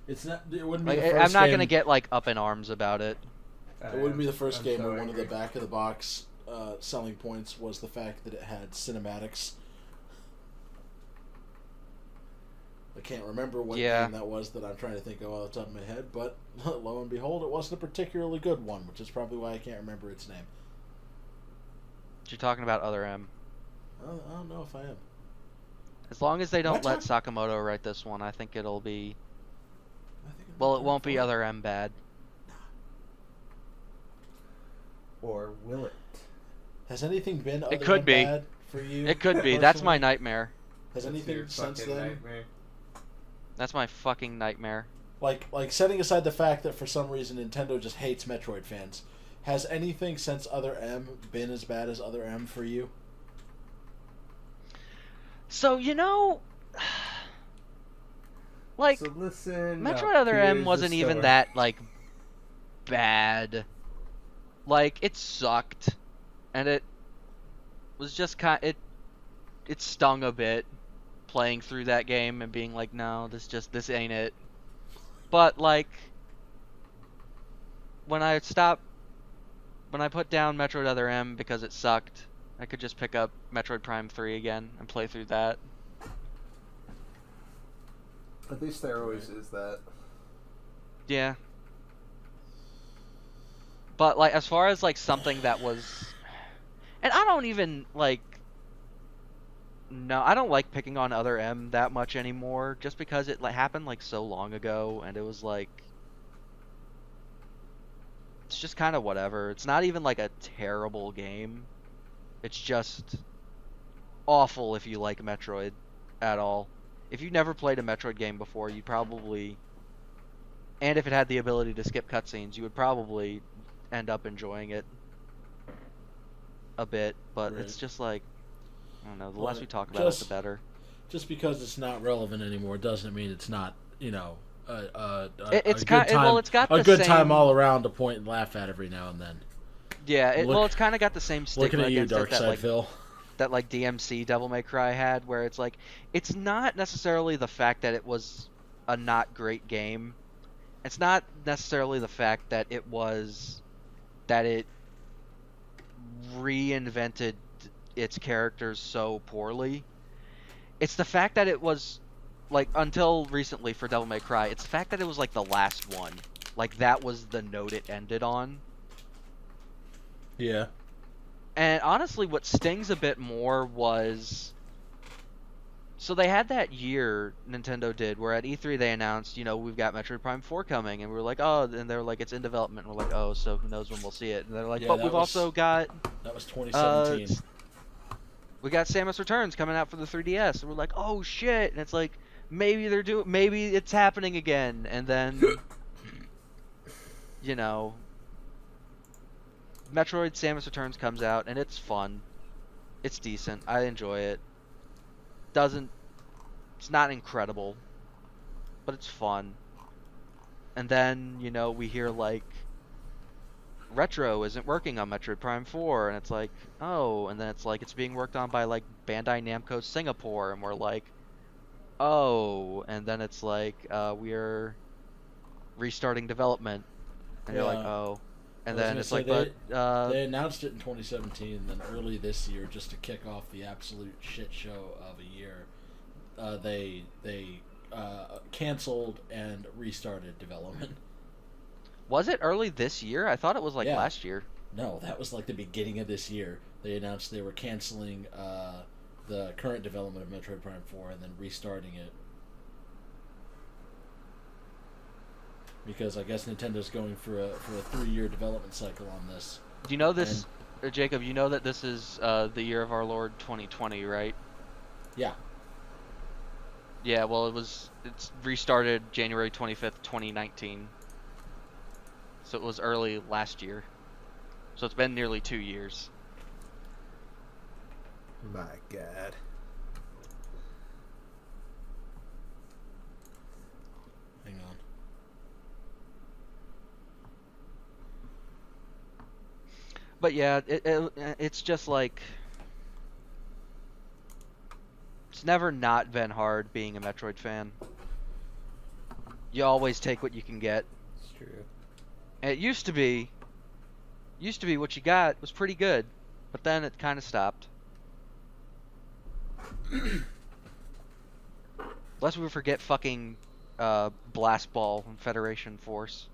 It's not. It wouldn't be like, the first I'm not game. gonna get like up in arms about it. It wouldn't be the first game where one of the back of the box selling points was the fact that it had cinematics. I can't remember what game that was that I'm trying to think of off the top of my head, but lo and behold, it wasn't a particularly good one, which is probably why I can't remember its name. You're talking about Other M. I don't know if I am. As long as they don't let Sakamoto write this one, I think it'll be... Well, it won't be Other M bad. Or will it? Has anything been other it could than be. bad for you? It could be. That's my nightmare. Has anything since then? Nightmare. That's my fucking nightmare. Like setting aside the fact that for some reason Nintendo just hates Metroid fans, has anything since Other M been as bad as Other M for you? So, you know... Like, so listen, Metroid Other M wasn't even that, like, bad. Like, it sucked. And it was just it stung a bit playing through that game and being like, no, this ain't it. But, like, when I put down Metroid Other M because it sucked, I could just pick up Metroid Prime 3 again and play through that. At least there always is that. Yeah. But, like, as far as, like, something that was... And I don't even, like... No, I don't like picking on Other M that much anymore, just because it happened, like, so long ago, and it was, like... It's just kind of whatever. It's not even, like, a terrible game. It's just awful if you like Metroid at all. If you've never played a Metroid game before, you probably... And if it had the ability to skip cutscenes, you would probably end up enjoying it a bit. But it's just like... I don't know, the less we talk about it, the better. Just because it's not relevant anymore doesn't mean it's not, you know, a good time all around to point and laugh at every now and then. Yeah, it's kind of got the same stigma looking at you, against it Darkside Phil. That, like, DMC Devil May Cry had, where it's like, it's not necessarily the fact that it was a not great game. It's not necessarily the fact that it reinvented its characters so poorly. It's the fact that it was, like, until recently for Devil May Cry, it's the fact that it was, like, the last one. Like, that was the note it ended on. Yeah. And honestly, what stings a bit more was... So they had that year, Nintendo did, where at E3 they announced, you know, we've got Metroid Prime 4 coming, and we were like, oh, and they were like, it's in development, and we're like, oh, so who knows when we'll see it. And they're like, yeah, but we've also got... That was 2017. We got Samus Returns coming out for the 3DS, and we're like, oh, shit, and it's like, maybe it's happening again, and then, you know... Metroid Samus Returns comes out, and it's fun. It's decent. I enjoy it. It's not incredible, but it's fun. And then, you know, we hear, like, Retro isn't working on Metroid Prime 4, and it's like, oh, and then it's like, it's being worked on by, like, Bandai Namco Singapore, and we're like, oh, and then it's like, we're restarting development, and you're like, oh. And then it's like, they announced it in 2017, and then early this year, just to kick off the absolute shit show of a year, they canceled and restarted development. Was it early this year? I thought it was like Yeah. last year. No, that was like the beginning of this year. They announced they were canceling the current development of Metroid Prime 4 and then restarting it. Because I guess Nintendo's going for a 3-year development cycle on this. Do you know this, Jacob? You know that this is the year of our Lord 2020, right? Yeah. Yeah. Well, it's restarted January 25th, 2019. So it was early last year. So it's been nearly 2 years. My God. Hang on. But yeah, it's just like it's never not been hard being a Metroid fan. You always take what you can get. It's true. And it used to be what you got was pretty good, but then it kind of stopped. Lest we forget fucking Blast Ball and Federation Force.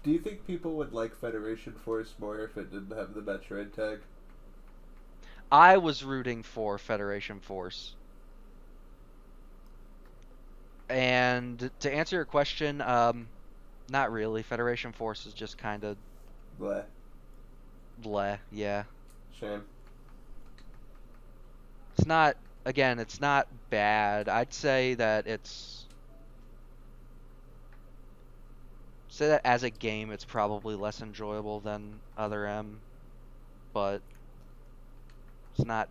Do you think people would like Federation Force more if it didn't have the Metroid tag? I was rooting for Federation Force. And to answer your question, not really. Federation Force is just kind of Bleh. bleh, yeah. Shame. It's not, again, it's not bad. I'd say that say that as a game, it's probably less enjoyable than Other M, but it's not,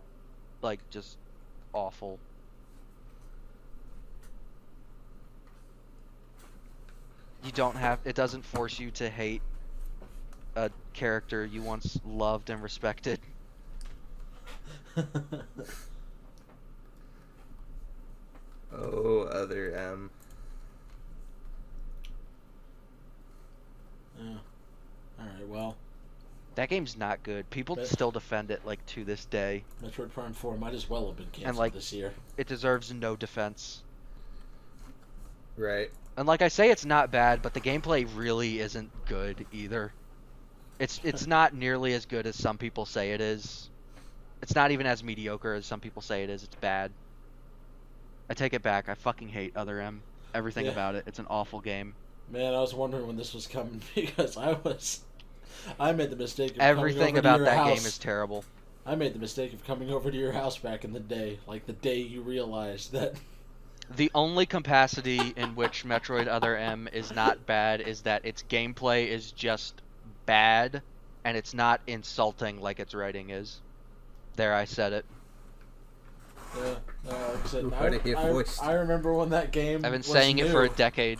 like, just awful. It doesn't force you to hate a character you once loved and respected. Oh, Other M. Yeah. Alright, well, That game's not good. People still defend it, like, to this day. Metroid Prime 4 might as well have been canceled like, this year. It deserves no defense. Right. And like I say, it's not bad, but the gameplay really isn't good either. It's not nearly as good as some people say it is. It's not even as mediocre as some people say it is. It's bad. I take it back. I fucking hate Other M. Everything Yeah. about it. It's an awful game. Man, I was wondering when this was coming because I made the mistake of Everything coming over about to your that house. game is terrible. I made the mistake of coming over to your house back in the day, like the day you realized that. The only capacity in which Metroid Other M is not bad is that its gameplay is just bad, and it's not insulting like its writing is. There, I said it. Yeah, like I said, Heard it here voiced. I remember when that game. I've been was saying it for a new, decade.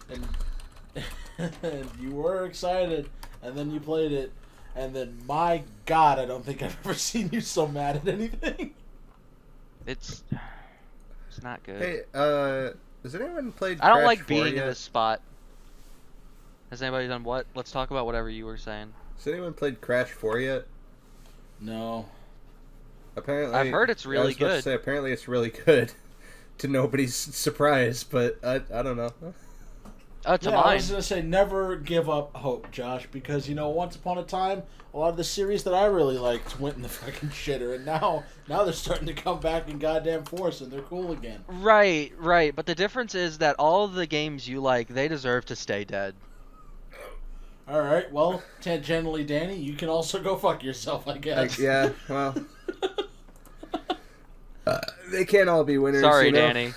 and you were excited, and then you played it, and then my God, I don't think I've ever seen you so mad at anything. It's not good. Hey, has anyone played I don't Crash like 4 being in yet? this spot. Has anybody done what? Let's talk about whatever you were saying. Has anyone played Crash 4 yet? No. Apparently, I've heard it's I really was about to good. say, apparently it's really good. To nobody's surprise, but I don't know. To Yeah, I mine. was gonna say never give up hope, Josh, because once upon a time, a lot of the series that I really liked went in the fucking shitter, and now they're starting to come back in goddamn force, and they're cool again. Right. But the difference is that all of the games you like, they deserve to stay dead. All right, well, tangentially, Danny, you can also go fuck yourself, I guess. Yeah, well, they can't all be winners. Sorry, you know? Danny.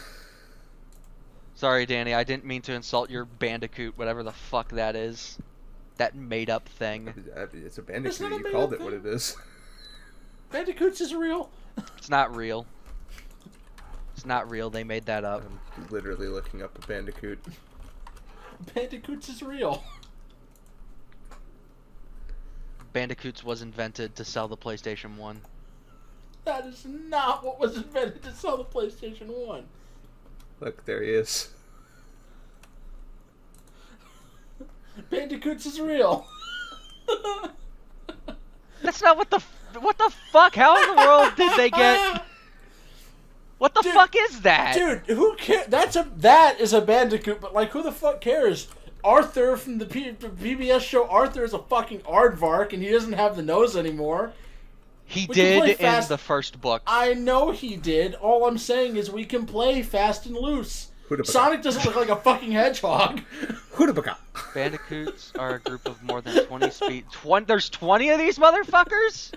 Sorry, Danny. I didn't mean to insult your Bandicoot, whatever the fuck that is. That made-up thing. It's a It's Bandicoot. not a You made-up called it thing. what it is. Bandicoots is real. It's not real. It's not real. They made that up. I'm literally looking up a Bandicoot. Bandicoots is real. Bandicoots was invented to sell the PlayStation 1. That is not what was invented to sell the PlayStation 1. Look, there he is. Bandicoots is real. That's not what the fuck? How in the world did they get? What the fuck is that? Dude, who cares? That is a Bandicoot, but like, who the fuck cares? Arthur from the PBS show Arthur is a fucking aardvark, and he doesn't have the nose anymore. He We can play did in fast- the first book. I know he did. All I'm saying is we can play fast and loose. Sonic doesn't look like a fucking hedgehog. Hootabaka. Bandicoots are a group of more than 20 speed. There's 20 of these motherfuckers?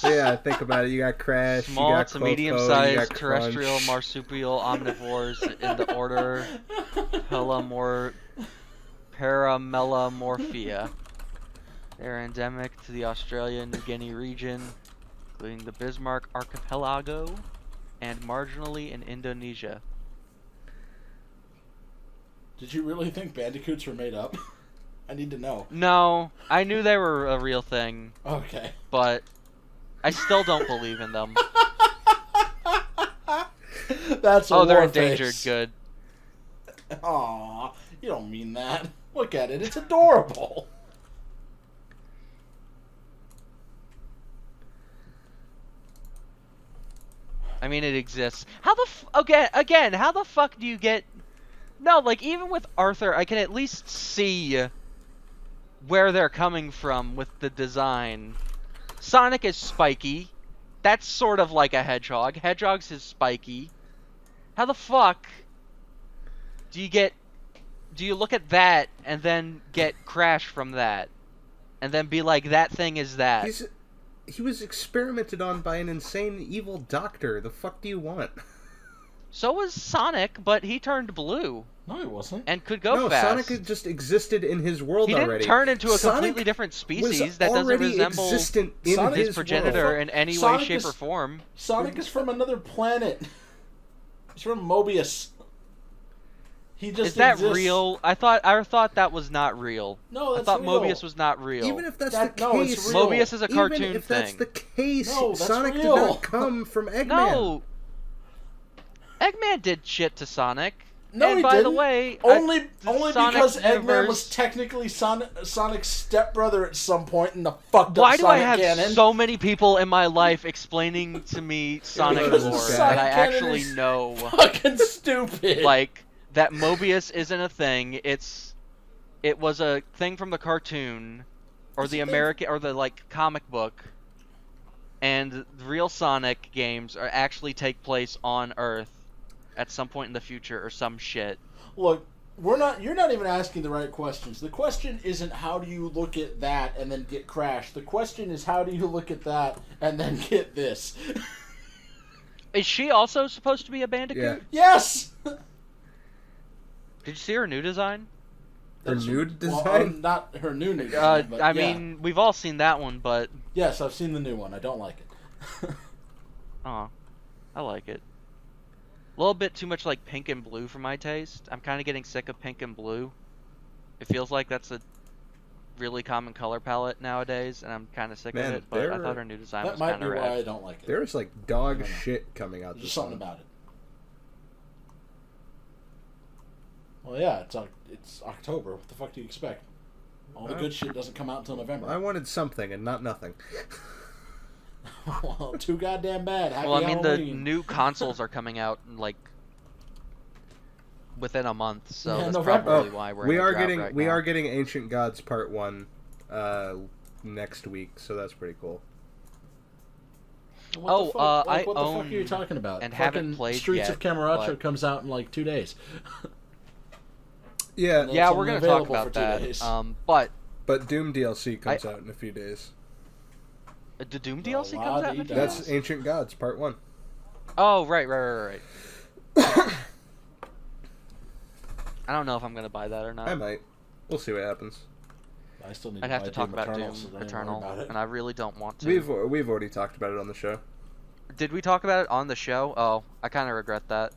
Yeah, think about it. You got Crash, Small you got to Coco, you medium-sized got terrestrial Crunch. marsupial omnivores in the order Paramelamorphia. They're endemic to the Australia-New Guinea region, including the Bismarck Archipelago, and marginally in Indonesia. Did you really think Bandicoots were made up? I need to know. No, I knew they were a real thing, Okay. but I still don't believe in them. That's a Oh, they're war endangered. face. Good. Aw, you don't mean that. Look at it. It's adorable. I mean, it exists. How the again? How the fuck do you get? No, like even with Arthur, I can at least see where they're coming from with the design. Sonic is spiky. That's sort of like a hedgehog. Hedgehog's is spiky. How the fuck do you get? Do you look at that and then get Crash from that, and then be like, that thing is that? He was experimented on by an insane evil doctor. The fuck do you want? So was Sonic, but he turned blue No, he wasn't. and could go No, fast. Sonic had just existed in his world He didn't already. turn into a Sonic completely different was species that doesn't already resemble existent in Sonic- his his progenitor world. in any way, Sonic shape, is- or form. Sonic is from another planet. He's from Mobius. He just Is that exists. real? I thought that was not real. No, I that's thought real. Mobius was not real. Even if that's That- the no, it's case, real. Mobius is a cartoon even if that's thing. the case, No, that's Sonic did real. not come from Eggman. No, Eggman did shit to Sonic. No, and he by the didn't. way, Only Sonic because Eggman universe- was technically Sonic's stepbrother at some point in the fucked why up do Sonic I have canon. so many people in my life explaining to me Sonic Because lore Sonic that I canon actually is- know? Fucking stupid. Like that Mobius isn't a thing. It was a thing from the cartoon or It's the a thing- American or the like comic book, and the real Sonic games are actually take place on Earth at some point in the future or some shit. Look, you're not even asking the right questions. The question isn't how do you look at that and then get Crash. The question is how do you look at that and then get this. Is she also supposed to be a Bandicoot? Yeah. Yes. Did you see her new design? Her nude Well, design? not her new design. But I yeah. mean, we've all seen that one, but Yes, I've seen the new one. I don't like it. oh, I like it. A little bit too much like pink and blue for my taste. I'm kind of getting sick of pink and blue. It feels like that's a really common color palette nowadays, and I'm kind of sick Man, of it. But I there- thought her new design That was might kind be of why I rad. don't like it. There's like dog I don't know. shit coming out There's this something month. about it. Well, yeah, it's October. What the fuck do you expect? All the good shit doesn't come out until November. I wanted something and not nothing. Well, too goddamn bad. Happy Well, I mean, the Halloween. new consoles are coming out like within a month, so Yeah, that's November. probably why we're. we in a are drought getting right we now. are getting Ancient Gods Part 1 next week, so that's pretty cool. What Oh, the fuck? I what the fuck are you own talking about? and Fucking haven't played Streets yet, of Camarata but- comes out in like 2 days. Yeah, No. Yeah, It's we're gonna only talk available about for 2 that. days. But but Doom DLC comes out in a few days. the Doom The DLC comes out in a few la-di-da. days? That's Ancient Gods Part 1. Oh, right. I don't know if I'm gonna buy that or not. I might. We'll see what happens. I still need I'd to have buy to talk about Eternal, Doom so don't even Eternal, worry about it. and I really don't want to. We've already talked about it on the show. Did we talk about it on the show? Oh, I kind of regret that.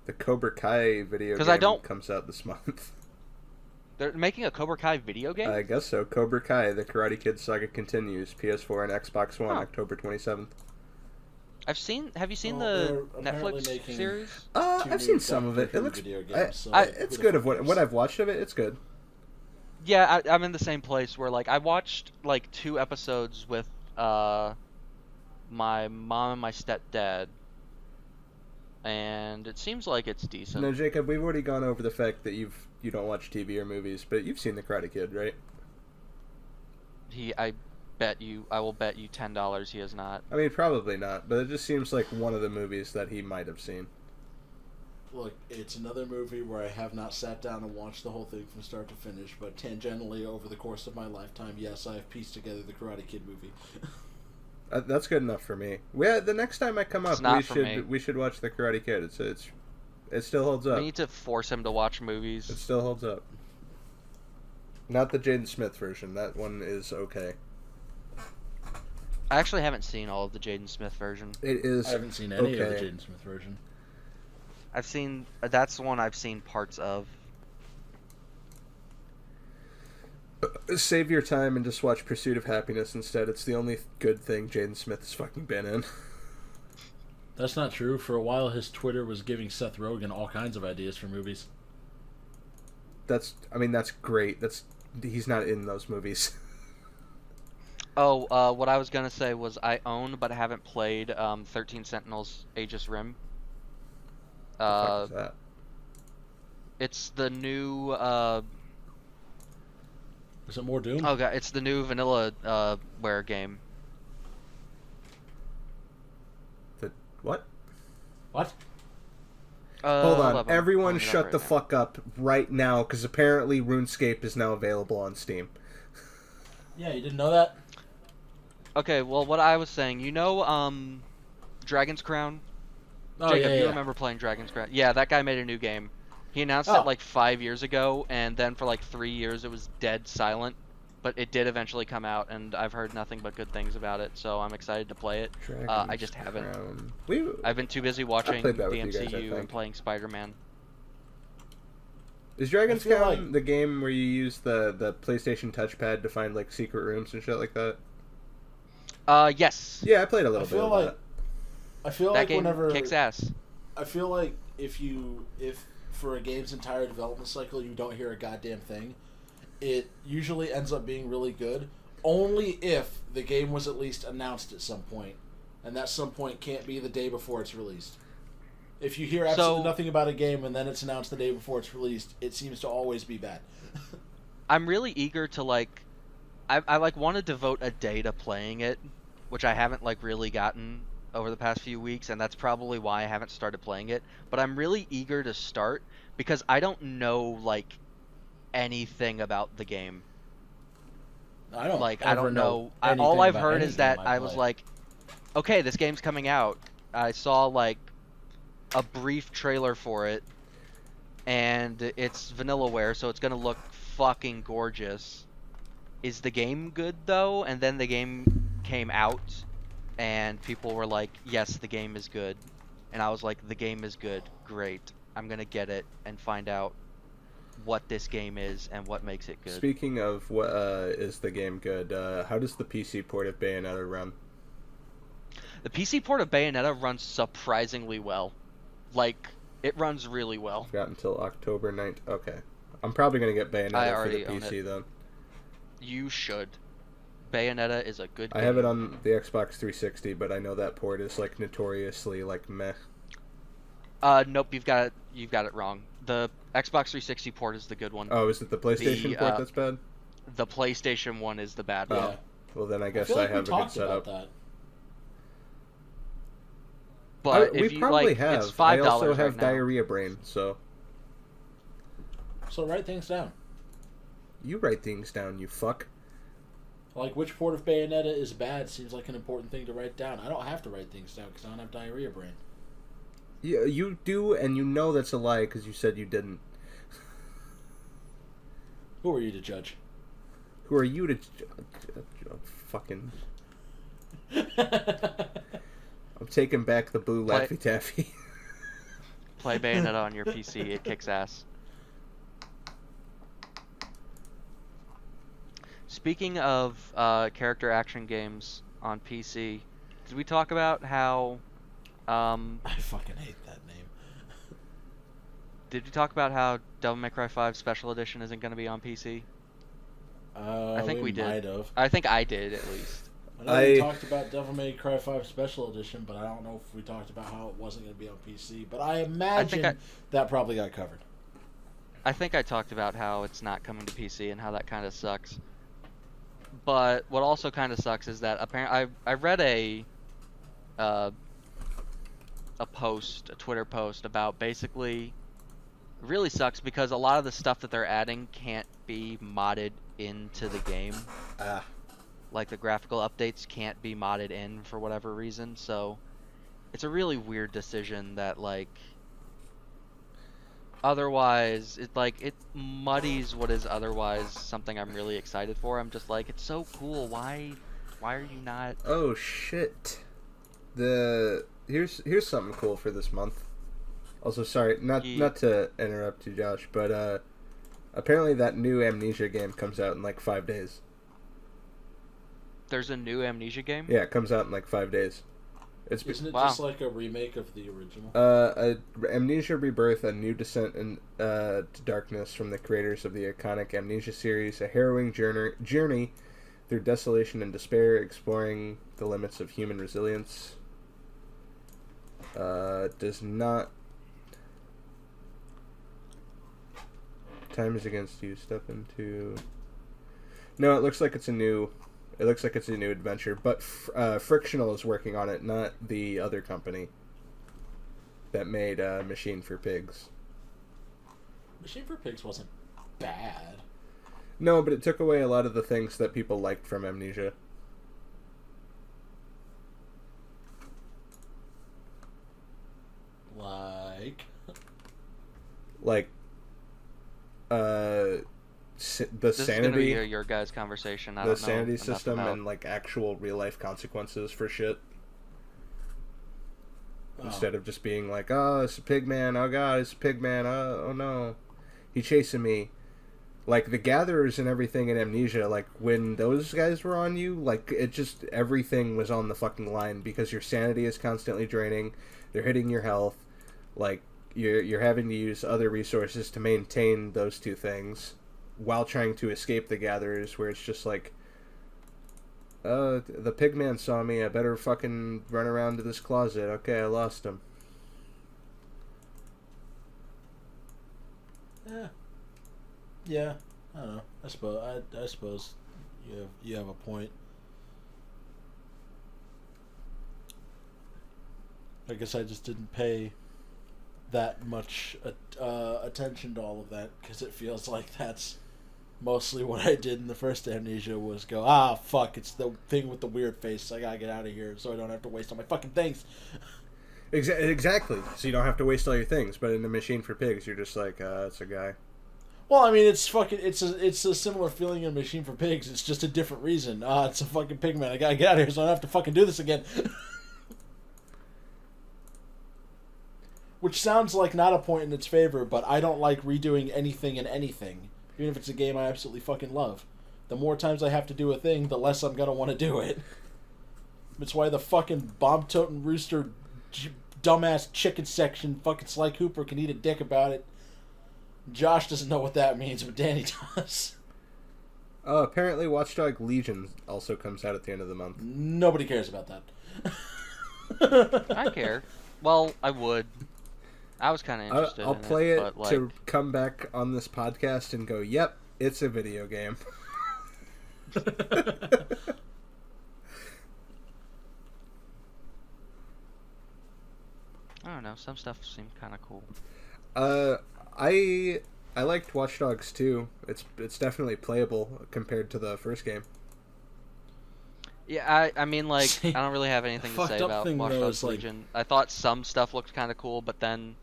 The Cobra Kai video 'Cause game I don't- comes out this month. They're making a Cobra Kai video game? I guess so. Cobra Kai, The Karate Kid Saga continues. PS4 and Xbox One, Huh. October 27th. Have you seen Well, the they're apparently Netflix making- series? Two I've new seen some Duck of it. It Nukem looks. video I, games, so I, who it's the good fuck of what cares? I've watched of it. It's good. Yeah, I'm in the same place where like I watched like 2 episodes with my mom and my stepdad, and it seems like it's decent. No, Jacob, we've already gone over the fact that you don't watch TV or movies, but you've seen The Karate Kid, right? I will bet you $10 he has not. I mean, probably not, but it just seems like one of the movies that he might have seen. Look, it's another movie where I have not sat down and watched the whole thing from start to finish, but tangentially over the course of my lifetime, yes, I have pieced together the Karate Kid movie. That's good enough for me. The next time I come up, we should watch The Karate Kid. It still holds up. We need to force him to watch movies. It still holds up. Not the Jaden Smith version. That one is okay. I actually haven't seen all of the Jaden Smith version. It is. I haven't seen any of the Jaden Smith version. That's the one I've seen parts of. Save your time and just watch Pursuit of Happiness instead. It's the only good thing Jaden Smith has fucking been in. That's not true. For a while, his Twitter was giving Seth Rogen all kinds of ideas for movies. That's great. He's not in those movies. Oh, what I was gonna say was I own but haven't played 13 Sentinels Aegis Rim. The fuck is that? It's the new Is it more Doom? oh god, it's the new vanilla ware game. The what? What? Hold on, 11. everyone Pulling it up shut right the now. fuck up right now, because apparently RuneScape is now available on Steam. Yeah, you didn't know that? Okay, well, what I was saying, Dragon's Crown? Oh, Jacob, yeah. you remember playing Dragon's Crown? Yeah, that guy made a new game. He announced Oh. it like 5 years ago, and then for like 3 years it was dead silent. But it did eventually come out, and I've heard nothing but good things about it, so I'm excited to play it. I just haven't. I've been too busy watching played the that with you guys, I MCU and think. playing Spider-Man. Is Dragon's I feel Crown like- the game where you use the PlayStation touchpad to find like secret rooms and shit like that? Yes. Yeah, I played a little I bit feel of like that. I feel That like game whenever kicks ass. I feel like if for a game's entire development cycle you don't hear a goddamn thing, it usually ends up being really good. Only if the game was at least announced at some point, and that some point can't be the day before it's released. If you hear absolutely So- nothing about a game and then it's announced the day before it's released, it seems to always be bad. I'm really eager to I want to devote a day to playing it, which I haven't really gotten over the past few weeks, and that's probably why I haven't started playing it. But I'm really eager to start because I don't know anything about the game. I don't I ever don't know. anything All I've about heard any is game that I play. was like, okay, this game's coming out. I saw a brief trailer for it, and it's Vanillaware, so it's gonna look fucking gorgeous. Is the game good though? And then the game came out, and people were like, yes, the game is good. And I was like, the game is good. Great. I'm gonna get it and find out what this game is and what makes it good. Speaking of what is the game good, how does the PC port of Bayonetta run? The PC port of Bayonetta runs surprisingly well. It runs really well. Got until October 9th. Okay. I'm probably going to get I Bayonetta for the already own PC then. You should. Bayonetta is a good game. I have it on the Xbox 360, but I know that port is notoriously meh. Nope, you've got it wrong. The Xbox 360 port is the good one. Oh, is it the PlayStation port that's bad? The PlayStation one is the bad Yeah. one. Well, then I guess feel I like we have a good talked setup. about that. But we if you probably have. it's $5 I also have right now. diarrhea brain, so So write things down. you write things down, you fuck. Which port of Bayonetta is bad seems like an important thing to write down. I don't have to write things down because I don't have diarrhea brain. Yeah, you do, and you know that's a lie because you said you didn't. Who are you to judge? Who are you to fucking? I'm taking back the blue Play- Laffy Taffy. Play Bayonetta on your PC. It kicks ass. Speaking of character action games on PC, did we talk about how? I fucking hate that name. Did we talk about how Devil May Cry 5 Special Edition isn't going to be on PC? I think we did. Might have. I think I did at least. I know we talked about Devil May Cry 5 Special Edition, but I don't know if we talked about how it wasn't going to be on PC. But I imagine that probably got covered. I think I talked about how it's not coming to PC and how that kind of sucks. But what also kind of sucks is that apparently I read a Twitter post about basically it really sucks because a lot of the stuff that they're adding can't be modded into the game. Like the graphical updates can't be modded in for whatever reason, so it's a really weird decision that like otherwise it muddies what is otherwise something I'm really excited for. I'm just like, it's so cool. Why are you not? Oh shit. Here's something cool for this month. Also, sorry, not to interrupt you, Josh, but apparently that new Amnesia game comes out in like 5 days. There's a new Amnesia game? Yeah, it comes out in like 5 days. Isn't it just like a remake of the original? Amnesia Rebirth, a new descent to darkness from the creators of the iconic Amnesia series, a harrowing journey through desolation and despair, exploring the limits of human resilience. Does not... Time is against you. Step into... No, it looks like it's a new adventure, but Frictional is working on it, not the other company that made Machine for Pigs. Machine for Pigs wasn't bad. No, but it took away a lot of the things that people liked from Amnesia. Like, the this sanity. Is gonna be your guys' conversation. I the don't know sanity system about. and like actual real life consequences for shit. Instead of just being like, oh, it's a pig man. Oh god, it's a pig man. Oh no, he's chasing me. Like the gatherers and everything in Amnesia, like when those guys were on you, like it just everything was on the fucking line because your sanity is constantly draining. They're hitting your health. Like you're having to use other resources to maintain those two things while trying to escape the gatherers, where it's just like, the pig man saw me, I better fucking run around to this closet. Okay, I lost him. Yeah, I don't know. I suppose you have a point. I guess I just didn't pay that much attention to all of that because it feels like that's mostly what I did in the first Amnesia was go, fuck, it's the thing with the weird face. I gotta get out of here so I don't have to waste all my fucking things. Exactly. So you don't have to waste all your things. But in the Machine for Pigs, you're just like, it's a guy. Well, I mean, it's a similar feeling in Machine for Pigs. It's just a different reason. It's a fucking pigman. I gotta get out of here so I don't have to fucking do this again. Which sounds like not a point in its favor, but I don't like redoing anything in anything. Even if it's a game I absolutely fucking love. The more times I have to do a thing, the less I'm gonna want to do it. That's why the fucking bomb-toting rooster dumbass chicken section fucking Sly Cooper can eat a dick about it. Josh doesn't know what that means, but Danny does. Apparently Watch Dogs Legion also comes out at the end of the month. Nobody cares about that. I care. Well, I would. I was kind of interested I'll in play it but, like, to come back on this podcast and go, yep, it's a video game. I don't know. Some stuff seemed kind of cool. I liked Watch Dogs 2. It's definitely playable compared to the first game. Yeah, I mean, like, I don't really have anything to say about Watch Dogs like, Legion. I thought some stuff looked kind of cool, but then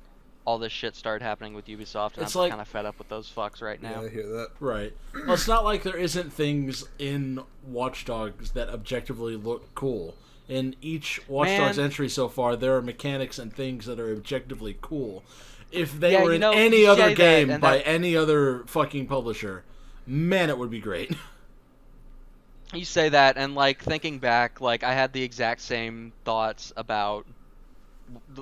all this shit started happening with Ubisoft, and I'm kind of fed up with those fucks right now. Yeah, I hear that. Right. Well, it's not like there isn't things in Watch Dogs that objectively look cool. In each Watch Dogs entry so far, there are mechanics and things that are objectively cool. If they were in any other game by any other fucking publisher, man, it would be great. You say that, and, like, thinking back, like, I had the exact same thoughts about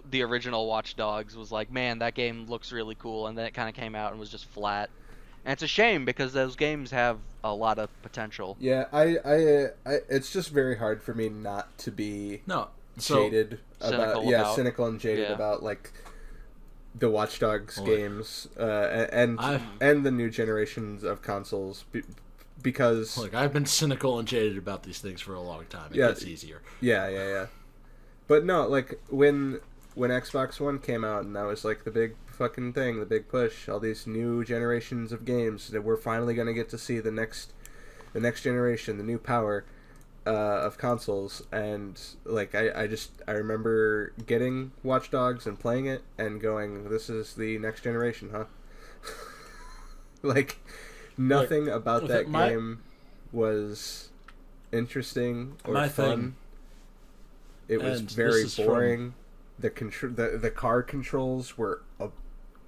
the original Watch Dogs. Was like, man, that game looks really cool, and then it kind of came out and was just flat. And it's a shame because those games have a lot of potential. Yeah, it's just very hard for me not to be No, so jaded Cynical about- cynical and jaded yeah. about like the Watch Dogs Well, games and the new generations of consoles because look, I've been cynical and jaded about these things for a long time. It Yeah. gets easier. yeah. But no, like when Xbox One came out and that was like the big fucking thing, the big push, all these new generations of games that we're finally gonna get to see the next generation, the new power of consoles, and like I remember getting Watch Dogs and playing it and going, this is the next generation, huh? Like nothing about that game was interesting or My fun. thing- It was and very this is boring. The car controls were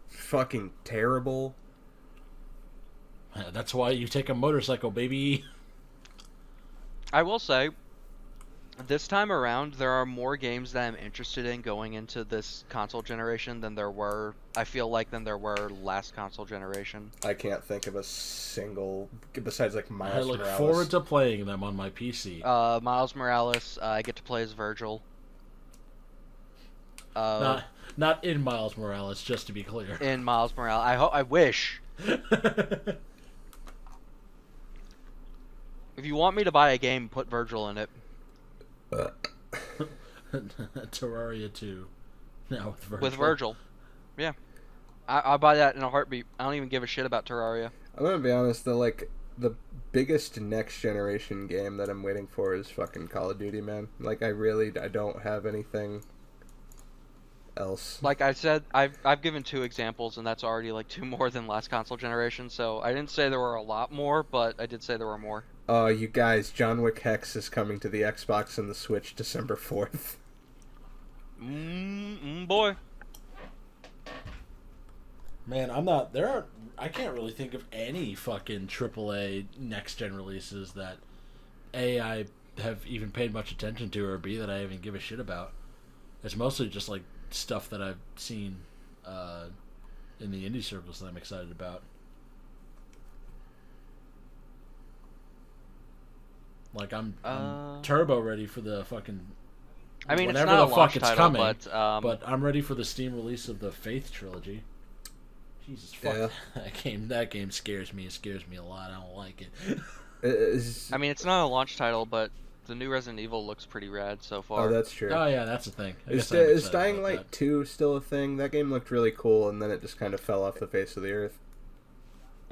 fucking terrible. That's why you take a motorcycle, baby. I will say, this time around, there are more games that I'm interested in going into this console generation than there were. I feel like than there were last console generation. I can't think of a single besides like I Miles look Morales. forward to playing them on my PC. Miles Morales, I get to play as Virgil. Not in Miles Morales, just to be clear. In Miles Morales, I wish. If you want me to buy a game, put Virgil in it. Terraria 2. Now with Virgil. With Virgil. Yeah. I'll buy that in a heartbeat. I don't even give a shit about Terraria. I'm gonna be honest, the biggest next generation game that I'm waiting for is fucking Call of Duty, man. Like I don't have anything else. Like I said, I've given 2 examples, and that's already like 2 more than last console generation. So I didn't say there were a lot more, but I did say there were more. Oh, you guys, John Wick Hex is coming to the Xbox and the Switch December 4th. Boy. Man, I can't really think of any fucking AAA next gen releases that A, I have even paid much attention to, or B, that I even give a shit about. It's mostly just like stuff that I've seen in the indie circles that I'm excited about. Like I'm turbo ready for the fucking. I mean, it's whenever not the a launch fuck it's title, coming, but I'm ready for the Steam release of the Faith trilogy. Jesus fuck, Yeah. that game scares me. It scares me a lot. I don't like it. I mean, it's not a launch title, but the new Resident Evil looks pretty rad so far. Oh, that's true. Oh yeah, that's the thing. I Is guess I'm excited Dying about Light that. 2 still a thing? That game looked really cool, and then it just kind of fell off the face of the earth.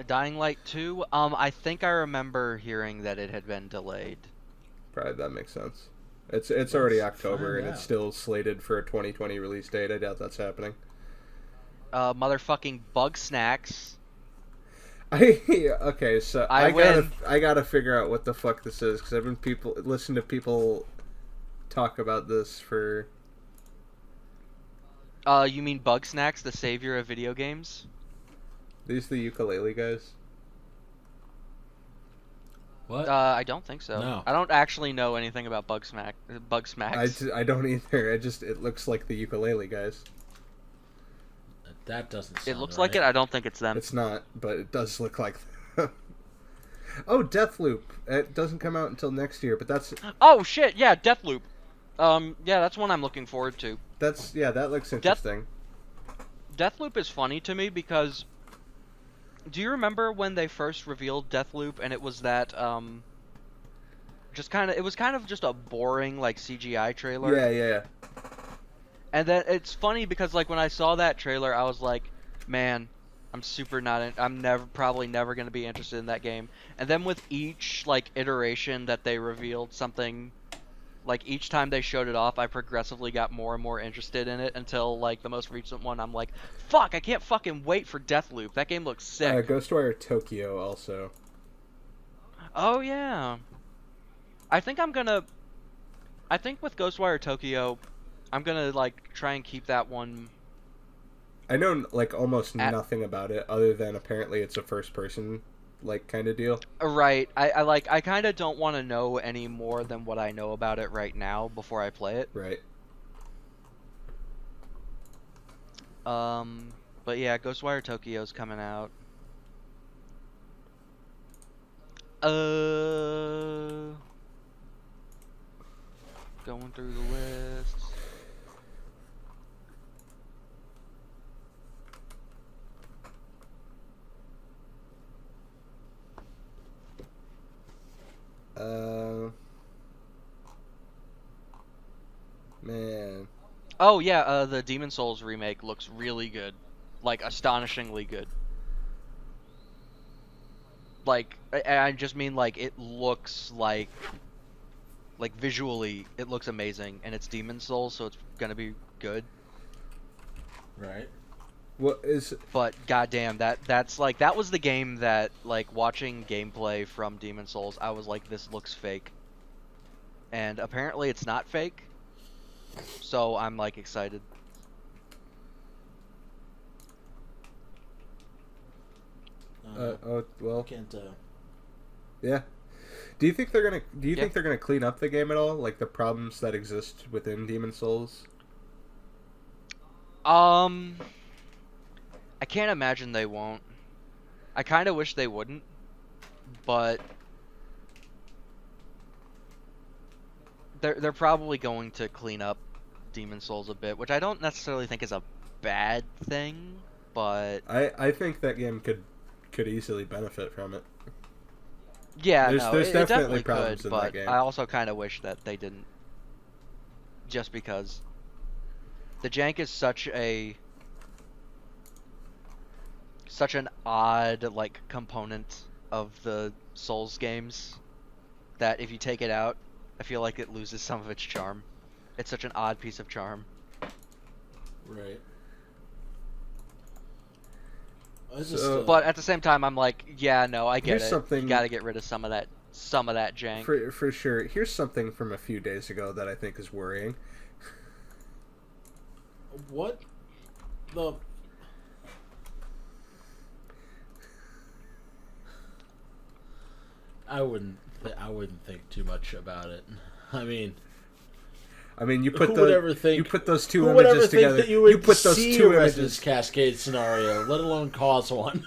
Dying Light 2. I think I remember hearing that it had been delayed. Probably that makes sense. It's already Let's October, find and it's out. still slated for a 2020 release date. I doubt that's happening. Motherfucking Bug Snacks. Okay, so I win. I gotta figure out what the fuck this is because I've been listening to people talk about this for. You mean Bug Snacks, the savior of video games? These the ukulele guys. What? I don't think so. No. I don't actually know anything about Bug Smacks. I don't either. It looks like the ukulele guys. That doesn't. It sound looks right. like it. I don't think it's them. It's not, but it does look like. Oh, Deathloop! It doesn't come out until next year, but that's Oh shit! Yeah, Deathloop. Yeah, that's one I'm looking forward to. that looks interesting. Deathloop is funny to me because do you remember when they first revealed Deathloop and it was that it was kind of just a boring like CGI trailer? Yeah. And then it's funny because like when I saw that trailer I was like, man, I'm probably never going to be interested in that game. And then with each like iteration that they revealed something, like each time they showed it off, I progressively got more and more interested in it until like the most recent one I'm like, fuck, I can't fucking wait for Deathloop. That game looks sick. Ghostwire Tokyo also. Oh yeah. I think with Ghostwire Tokyo, I'm gonna like try and keep that one. I know like almost nothing about it other than apparently it's a first person like kind of deal. Right. I kind of don't want to know any more than what I know about it right now before I play it. Right. But yeah, Ghostwire Tokyo's coming out. Going through the list. Man. Oh yeah, the Demon Souls remake looks really good, like astonishingly good. Like I just mean like it looks like visually it looks amazing, and it's Demon Souls, so it's gonna be good. Right. What is... But goddamn, that was the game that, like, watching gameplay from Demon Souls, I was like, this looks fake. And apparently it's not fake. So I'm like excited. Well, Can't. yeah. Do you think they're gonna? Do you Yeah. think they're gonna clean up the game at all? Like the problems that exist within Demon Souls? I can't imagine they won't. I kind of wish they wouldn't, but they're probably going to clean up Demon Souls a bit, which I don't necessarily think is a bad thing, but I think that game could easily benefit from it. yeah, There's no, there's it definitely definitely problems could, in that but game. I also kind of wish that they didn't, just because the jank is such an odd like component of the Souls games that if you take it out, I feel like it loses some of its charm. It's such an odd piece of charm. Right. But at the same time, I'm like, yeah, no, I get Here's it. something- You gotta get rid of some of that jank. For sure. Here's something from a few days ago that I think is worrying. What the? I wouldn't think too much about it. I mean, You put who would ever think? you put those two Who would ever images think together. that you would put those see two a Resonance images. Cascade scenario, let alone cause one?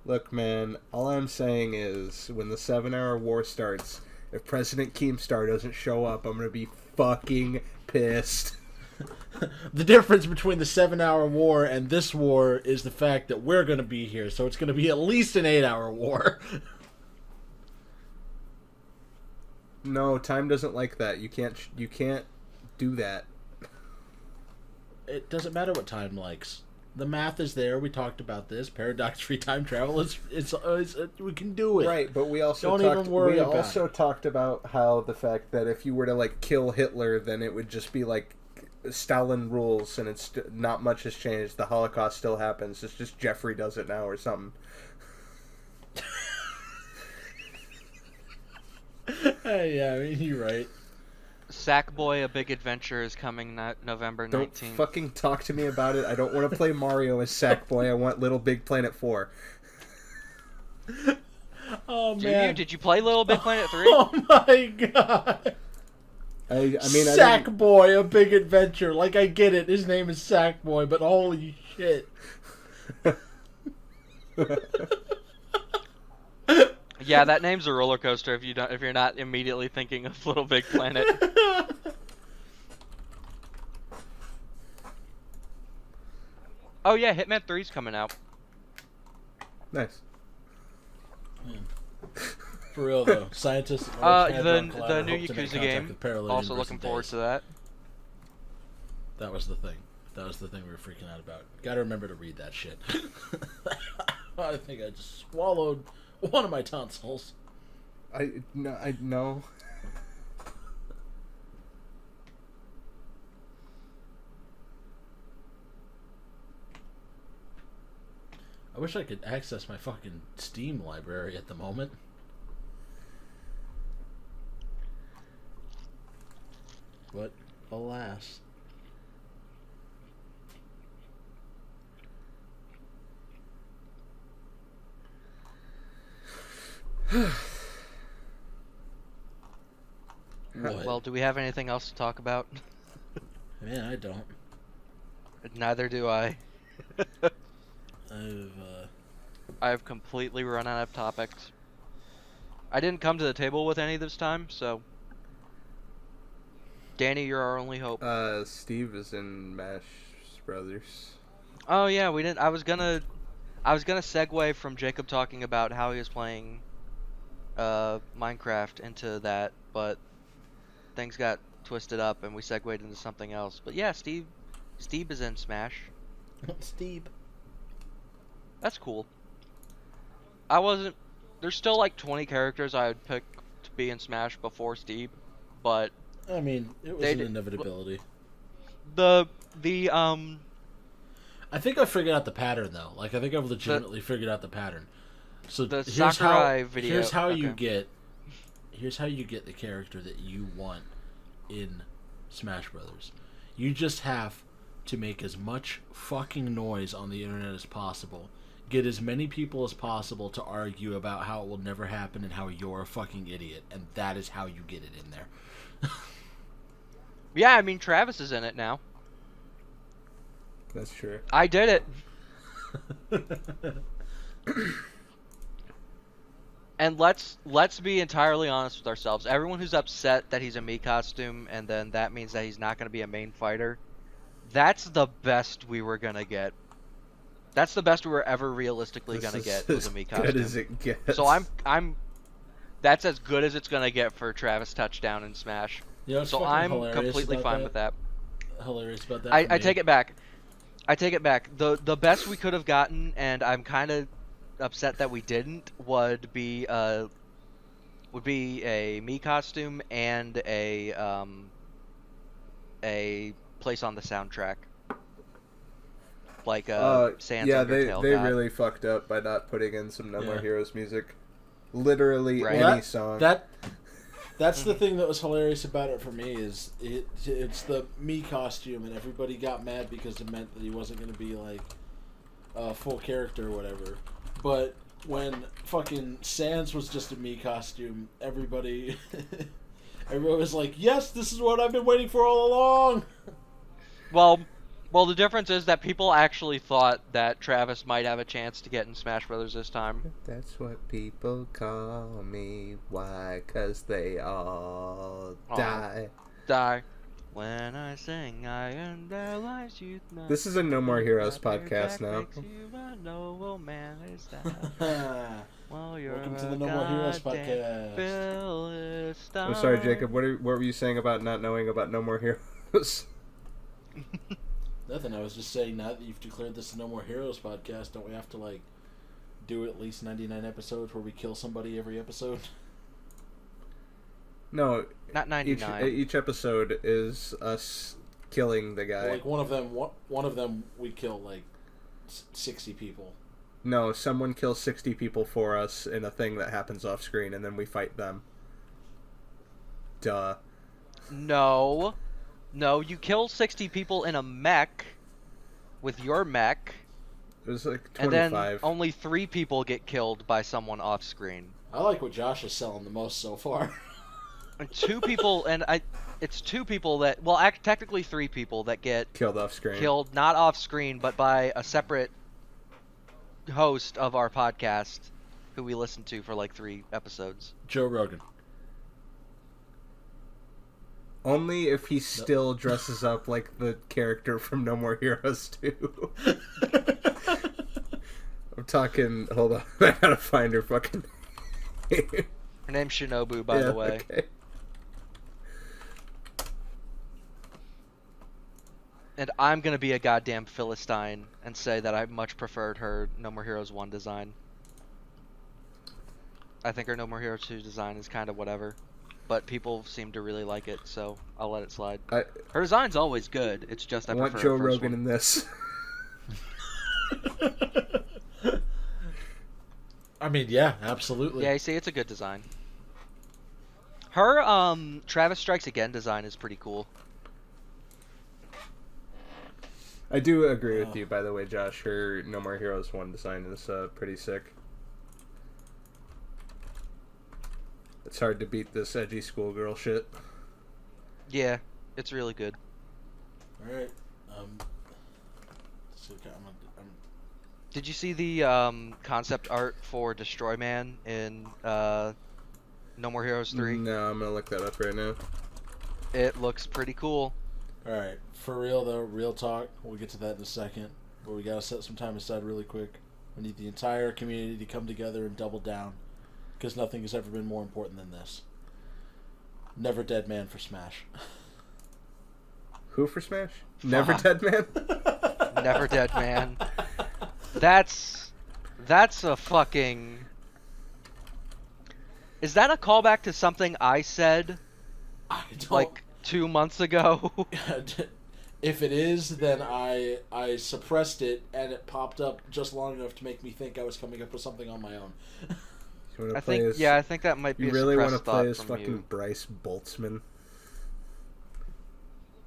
Look, man. All I'm saying is, when the 7-hour war starts, if President Keemstar doesn't show up, I'm gonna be fucking pissed. The difference between the 7-hour war and this war is the fact that we're going to be here, so it's going to be at least an 8-hour war. No, time doesn't like that. You can't do that. It doesn't matter what time likes. The math is there. We talked about this. Paradox-free time travel. We can do it. Right, but we also Don't even worry about also talked about how the fact that if you were to like kill Hitler, then it would just be like Stalin rules, and it's not much has changed. The Holocaust still happens. It's just Jeffrey does it now or something. Yeah, I mean, you're right. Sackboy: A Big Adventure is coming November 19th. Don't fucking talk to me about it. I don't want to play Mario as Sackboy. I want Little Big Planet 4. Oh, Do man. you? Did you play Little Big Planet 3? Oh, my God. I mean, Sackboy: A Big Adventure. Like, I get it. His name is Sackboy, but holy shit. Yeah, that name's a roller coaster if you're not immediately thinking of Little Big Planet. Oh yeah, Hitman 3's coming out. Nice. For real, though. Scientists... The new Yakuza game. Also looking forward to that. That was the thing. That was the thing we were freaking out about. Gotta remember to read that shit. I think I just swallowed one of my tonsils. I know. I wish I could access my fucking Steam library at the moment. But, alas. What? Well, do we have anything else to talk about? Man, I don't. Neither do I. I've I have completely run out of topics. I didn't come to the table with any this time, so Danny, you're our only hope. Steve is in Smash Brothers. Oh yeah, we didn't. I was gonna segue from Jacob talking about how he was playing Minecraft into that, but things got twisted up and we segued into something else. But yeah, Steve is in Smash. Steve. That's cool. I wasn't. There's still like 20 characters I would pick to be in Smash before Steve, but I mean, it was They an did- inevitability. the I think I figured out the pattern though. Like I think I've legitimately figured out the pattern. So The here's Sakurai how video- here's how you okay. get the character that you want in Smash Brothers. You just have to make as much fucking noise on the internet as possible. Get as many people as possible to argue about how it will never happen and how you're a fucking idiot, and that is how you get it in there. yeah, I mean Travis is in it now. That's true. I did it. And let's be entirely honest with ourselves. Everyone who's upset that he's a Mii costume and then that means that he's not going to be a main fighter, that's the best we were going to get. That's the best we were ever realistically going to get was a Mii costume. Good as it gets. So I'm that's as good as it's going to get for Travis touchdown in Smash. You know what's So fucking I'm hilarious completely about fine with that. Hilarious about that. I for me? take it back. I take it back. The best we could have gotten, and I'm kind of upset that we didn't, would be a Mii costume and a place on the soundtrack, like Sans yeah, Undertale they got. really fucked up by not putting in some No More Yeah. Heroes music. Literally Right. any Well, song. That's the thing that was hilarious about it for me is it's the Mii costume, and everybody got mad because it meant that he wasn't going to be like a full character or whatever. But when fucking Sans was just a Mii costume, everybody was like, "Yes, this is what I've been waiting for all along." Well, the difference is that people actually thought that Travis might have a chance to get in Smash Brothers this time. That's what people call me. Why? 'Cause they all Aw. die. Die. When I sing, I analyze you. This is a No More Heroes podcast now. Well, you're Welcome to a the No More Heroes goddamn podcast. Philistine. I'm sorry, Jacob. What were you saying about not knowing about No More Heroes? Nothing. I was just saying, now that you've declared this a No More Heroes podcast, don't we have to like do at least 99 episodes where we kill somebody every episode? No. Not 99. Each episode is us killing the guy. Like one of them we kill like 60 people. No, someone kills 60 people for us in a thing that happens off screen, and then we fight them. Duh. No, you kill 60 people in a mech with your mech, It was like and 25. then only 3 people get killed by someone off screen. I like what Josh is selling the most so far. And 2 people, it's 2 people that, well, technically 3 people that get Killed off screen. killed not off screen, but by a separate host of our podcast, who we listened to for like 3 episodes. Joe Rogan. Only if he still dresses up like the character from No More Heroes 2. I'm talking. Hold on. I gotta find her fucking name. Her name's Shinobu, by the way. Okay. And I'm gonna be a goddamn Philistine and say that I much preferred her No More Heroes 1 design. I think her No More Heroes 2 design is kind of whatever, but people seem to really like it, so I'll let it slide. Her design's always good. It's just I I want prefer Joe her first Rogan one. in this. I mean, yeah, absolutely. Yeah, you see, it's a good design. Her Travis Strikes Again design is pretty cool. I do agree with you, by the way, Josh. Her No More Heroes 1 design is pretty sick. It's hard to beat this edgy schoolgirl shit. Yeah, it's really good. All right. So Did you see the concept art for Destroy Man in No More Heroes 3? No, I'm gonna look that up right now. It looks pretty cool. Alright, for real though, real talk, we'll get to that in a second, but we gotta set some time aside really quick. We need the entire community to come together and double down, because nothing has ever been more important than this. Never Dead Man for Smash. Who for Smash? Never Dead Man? Never Dead Man. That's a fucking... Is that a callback to something I said I don't... like 2 months ago? If it is, then I suppressed it and it popped up just long enough to make me think I was coming up with something on my own. I think that might be You a really want to suppressed play thought as from fucking you. Bryce Boltzmann?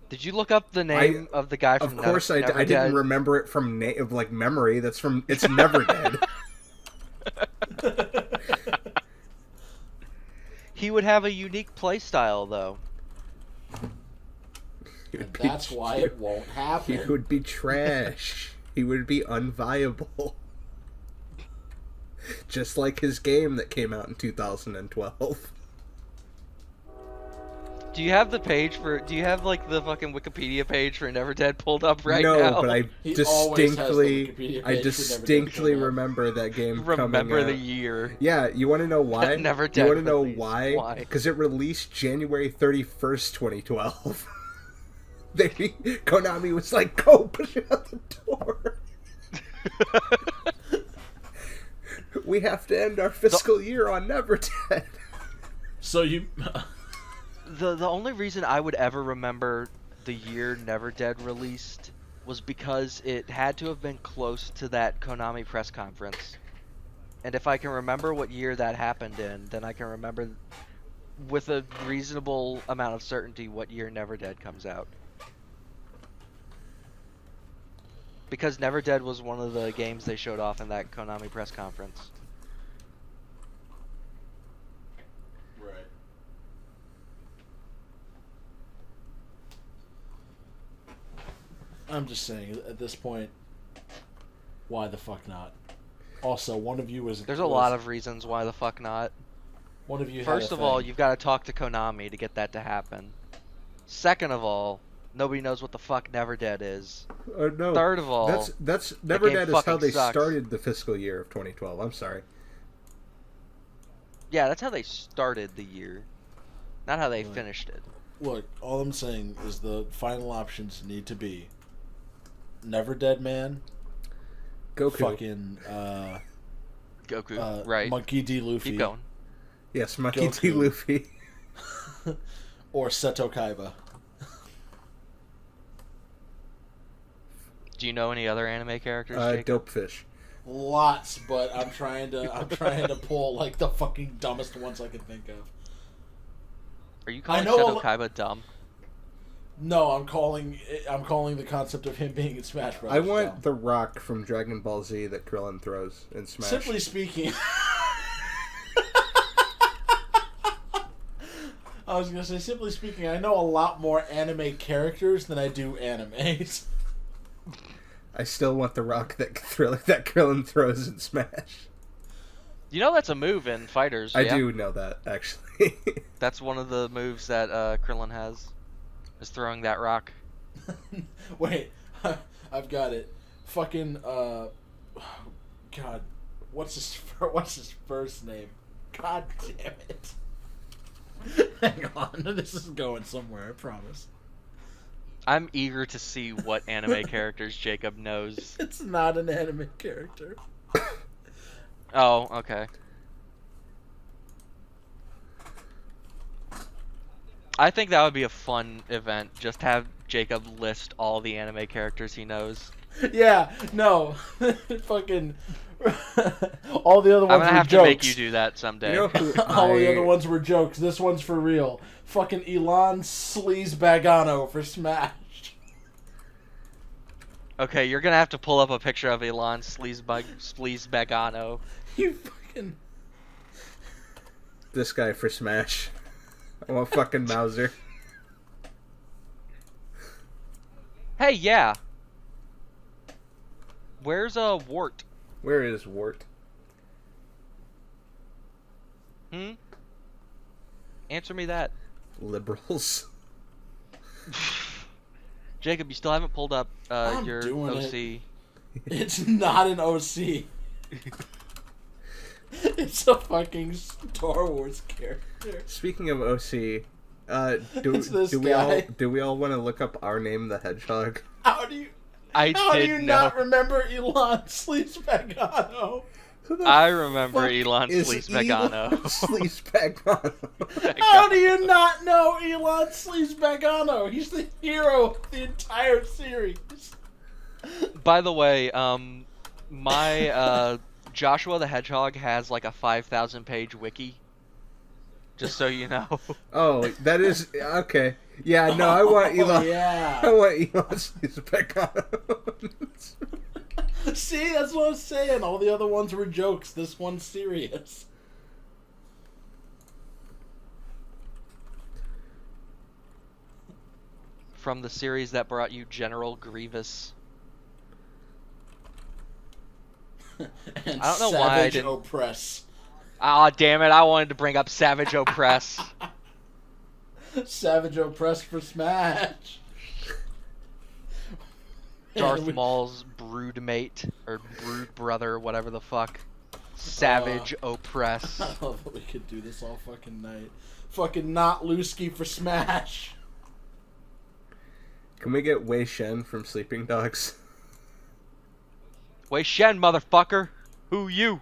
Did you look up the name of the guy from Of course I Never didn't Dead? remember it from memory. It's Never Dead. He would have a unique play style, though. And that's why it won't happen. He would be trash. He would be unviable. Just like his game that came out in 2012. Do you have the page for? Do you have like the fucking Wikipedia page for Never Dead pulled up right no, now? but I He always has the Wikipedia distinctly, page for Never Dead showing up. remember that game remember coming the out. year. Yeah, you want to know why? Never You Dead want to know release. why? Why? Because it released January 31st, 2012. Konami was like, "Go push it out the door. We have to end our fiscal year on Never Dead." So you... The only reason I would ever remember the year Never Dead released was because it had to have been close to that Konami press conference. And if I can remember what year that happened in, then I can remember with a reasonable amount of certainty what year Never Dead comes out. Because Never Dead was one of the games they showed off in that Konami press conference. Right. I'm just saying, at this point, why the fuck not? Also, one of you was... There's a lot of reasons why the fuck not. One of you First had of all, you've got to talk to Konami to get that to happen. Second of all, nobody knows what the fuck Never Dead is. No. Third of all, that's Never game Dead is how fucking they sucks. started the fiscal year of 2012. I'm sorry. yeah, that's how they started the year, not how they Right. finished it. Look, all I'm saying is the final options need to be Never Dead Man, Goku. fucking Goku, right? Monkey D. Luffy, Keep going. Yes, Monkey D. Goku. Luffy. or Seto Kaiba. Do you know any other anime characters? Jacob? Dopefish. Lots, but I'm trying to pull like the fucking dumbest ones I can think of. Are you calling know Seto a- Kaiba dumb? No, I'm calling the concept of him being in Smash Bros. I want dumb. the rock from Dragon Ball Z that Krillin throws in Smash. Simply speaking, I was gonna say, simply speaking, I know a lot more anime characters than I do animes. I still want the rock that Krillin throws in Smash. You know that's a move in fighters. I yeah? do know that, actually. That's one of the moves that Krillin has, is throwing that rock. Wait, I've got it. Fucking God, what's his first name? God damn it! Hang on, this is going somewhere. I promise. I'm eager to see what anime characters Jacob knows. It's not an anime character. Oh, okay. I think that would be a fun event. Just have Jacob list all the anime characters he knows. Yeah, no, fucking. All the other ones I'm gonna were have jokes. to make you do that someday. You know who All the I- other ones were jokes. This one's for real. Fucking Elon Sleazebagano for Smash. Okay, you're gonna have to pull up a picture of Elon Sleazebagano. You fucking. This guy for Smash. I want fucking Mauser. Hey, yeah. Where's Wart? Where is Wart? Answer me that. Liberals. Jacob, you still haven't pulled up I'm your doing OC. it. It's not an OC. It's a fucking Star Wars character. Speaking of OC, It's this guy. do we all want to look up Our Name the Hedgehog? How do you I how do did you know. not remember Elon Sleazebaggano? Who the I remember fuck Elon is Sleazebaggano. Elon Sleazebaggano? How do you not know Elon Sleazebaggano? He's the hero of the entire series. By the way, my Joshua the Hedgehog has like a 5,000 page wiki. Just so you know. Oh, that is okay. Yeah, no, I want Elon. Yeah. I want Elon Sleazebaggano. See, that's what I was saying. All the other ones were jokes. This one's serious. From the series that brought you General Grievous. And I don't know why I Savage didn't- Opress. Ah, damn it! I wanted to bring up Savage Opress. Savage Opress for Smash. Darth And we- Maul's broodmate or brood brother, whatever the fuck. Savage Opress. I love that we could do this all fucking night. Fucking not Lusky for Smash. Can we get Wei Shen from Sleeping Dogs? Wei Shen, motherfucker. Who you?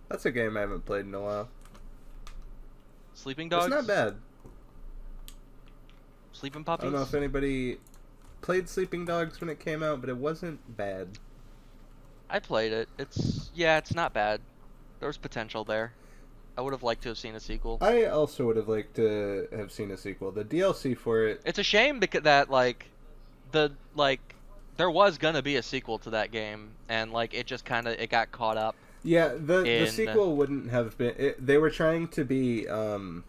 That's a game I haven't played in a while. Sleeping Dogs. It's not bad. Sleeping I puppies. don't know if anybody played Sleeping Dogs when it came out, but it wasn't bad. I played it. It's not bad. There was potential there. I would have liked to have seen a sequel. I also would have liked to have seen a sequel. The DLC for it, It's a shame because that there was gonna be a sequel to that game, and it just it got caught up. yeah, the In- sequel wouldn't have been. They were trying to be, you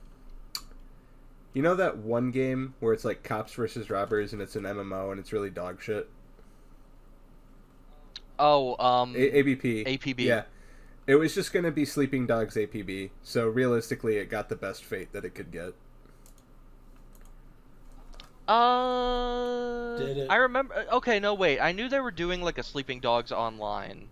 know that one game where it's like cops versus robbers and it's an MMO and it's really dog shit. Oh, ABP. APB. Yeah. It was just going to be Sleeping Dogs APB, so realistically it got the best fate that it could get. Did it? I remember. Okay, no, wait. I knew they were doing a Sleeping Dogs Online,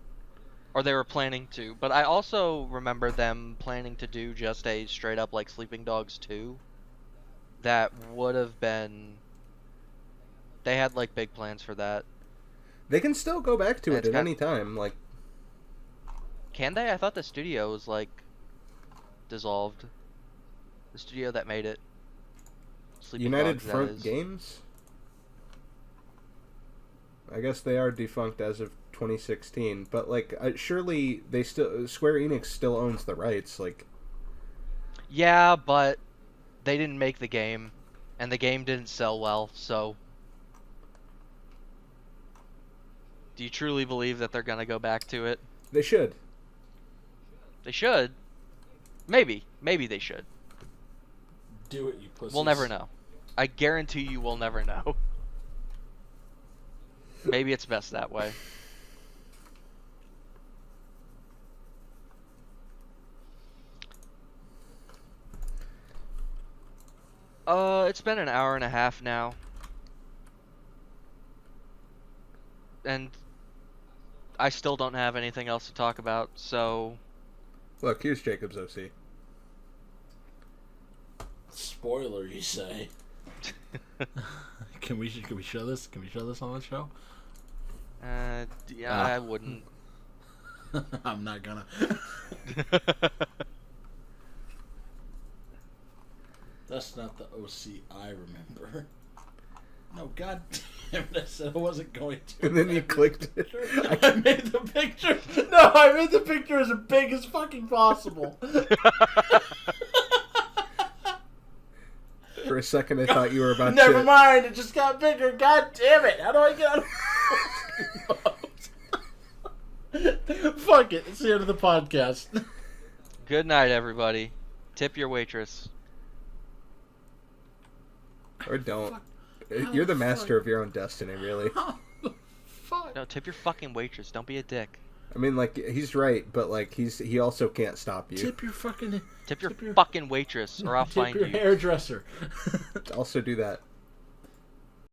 or they were planning to. But I also remember them planning to do just a straight up Sleeping Dogs 2. That would have been. They had big plans for that. They can still go back to it It's at got- any time. Can they? I thought the studio was dissolved. The studio that made it. Sleeping United Dogs, that Front is. Games? I guess they are defunct as of 2016, but surely they still Square Enix still owns the rights. Yeah, but they didn't make the game, and the game didn't sell well, so... Do you truly believe that they're gonna go back to it? They should. They should. Maybe. Maybe they should. Do it, you pussies. We'll never know. I guarantee you we'll never know. Maybe it's best that way. It's been an hour and a half now. And I still don't have anything else to talk about, so Look, here's Jacob's OC. Spoiler, you say? Can we show this? Can we show this on the show? yeah, I wouldn't. I'm not gonna. That's not the OC I remember. No, god damn it, I said I wasn't going to. And then you clicked it. I made the picture. No, I made the picture as big as fucking possible. For a second, I thought you were about Never to... mind, it just got bigger. God damn it. How do I get out of Fuck it. It's the end of the podcast. Good night, everybody. Tip your waitress. Or don't. How You're the the master fuck? of your own destiny, really. How the fuck? No, tip your fucking waitress. Don't be a dick. I mean, like, he's right, but like he also can't stop you. Tip your fucking. Tip your fucking waitress, or I'll Tip find your you. hairdresser. Also do that.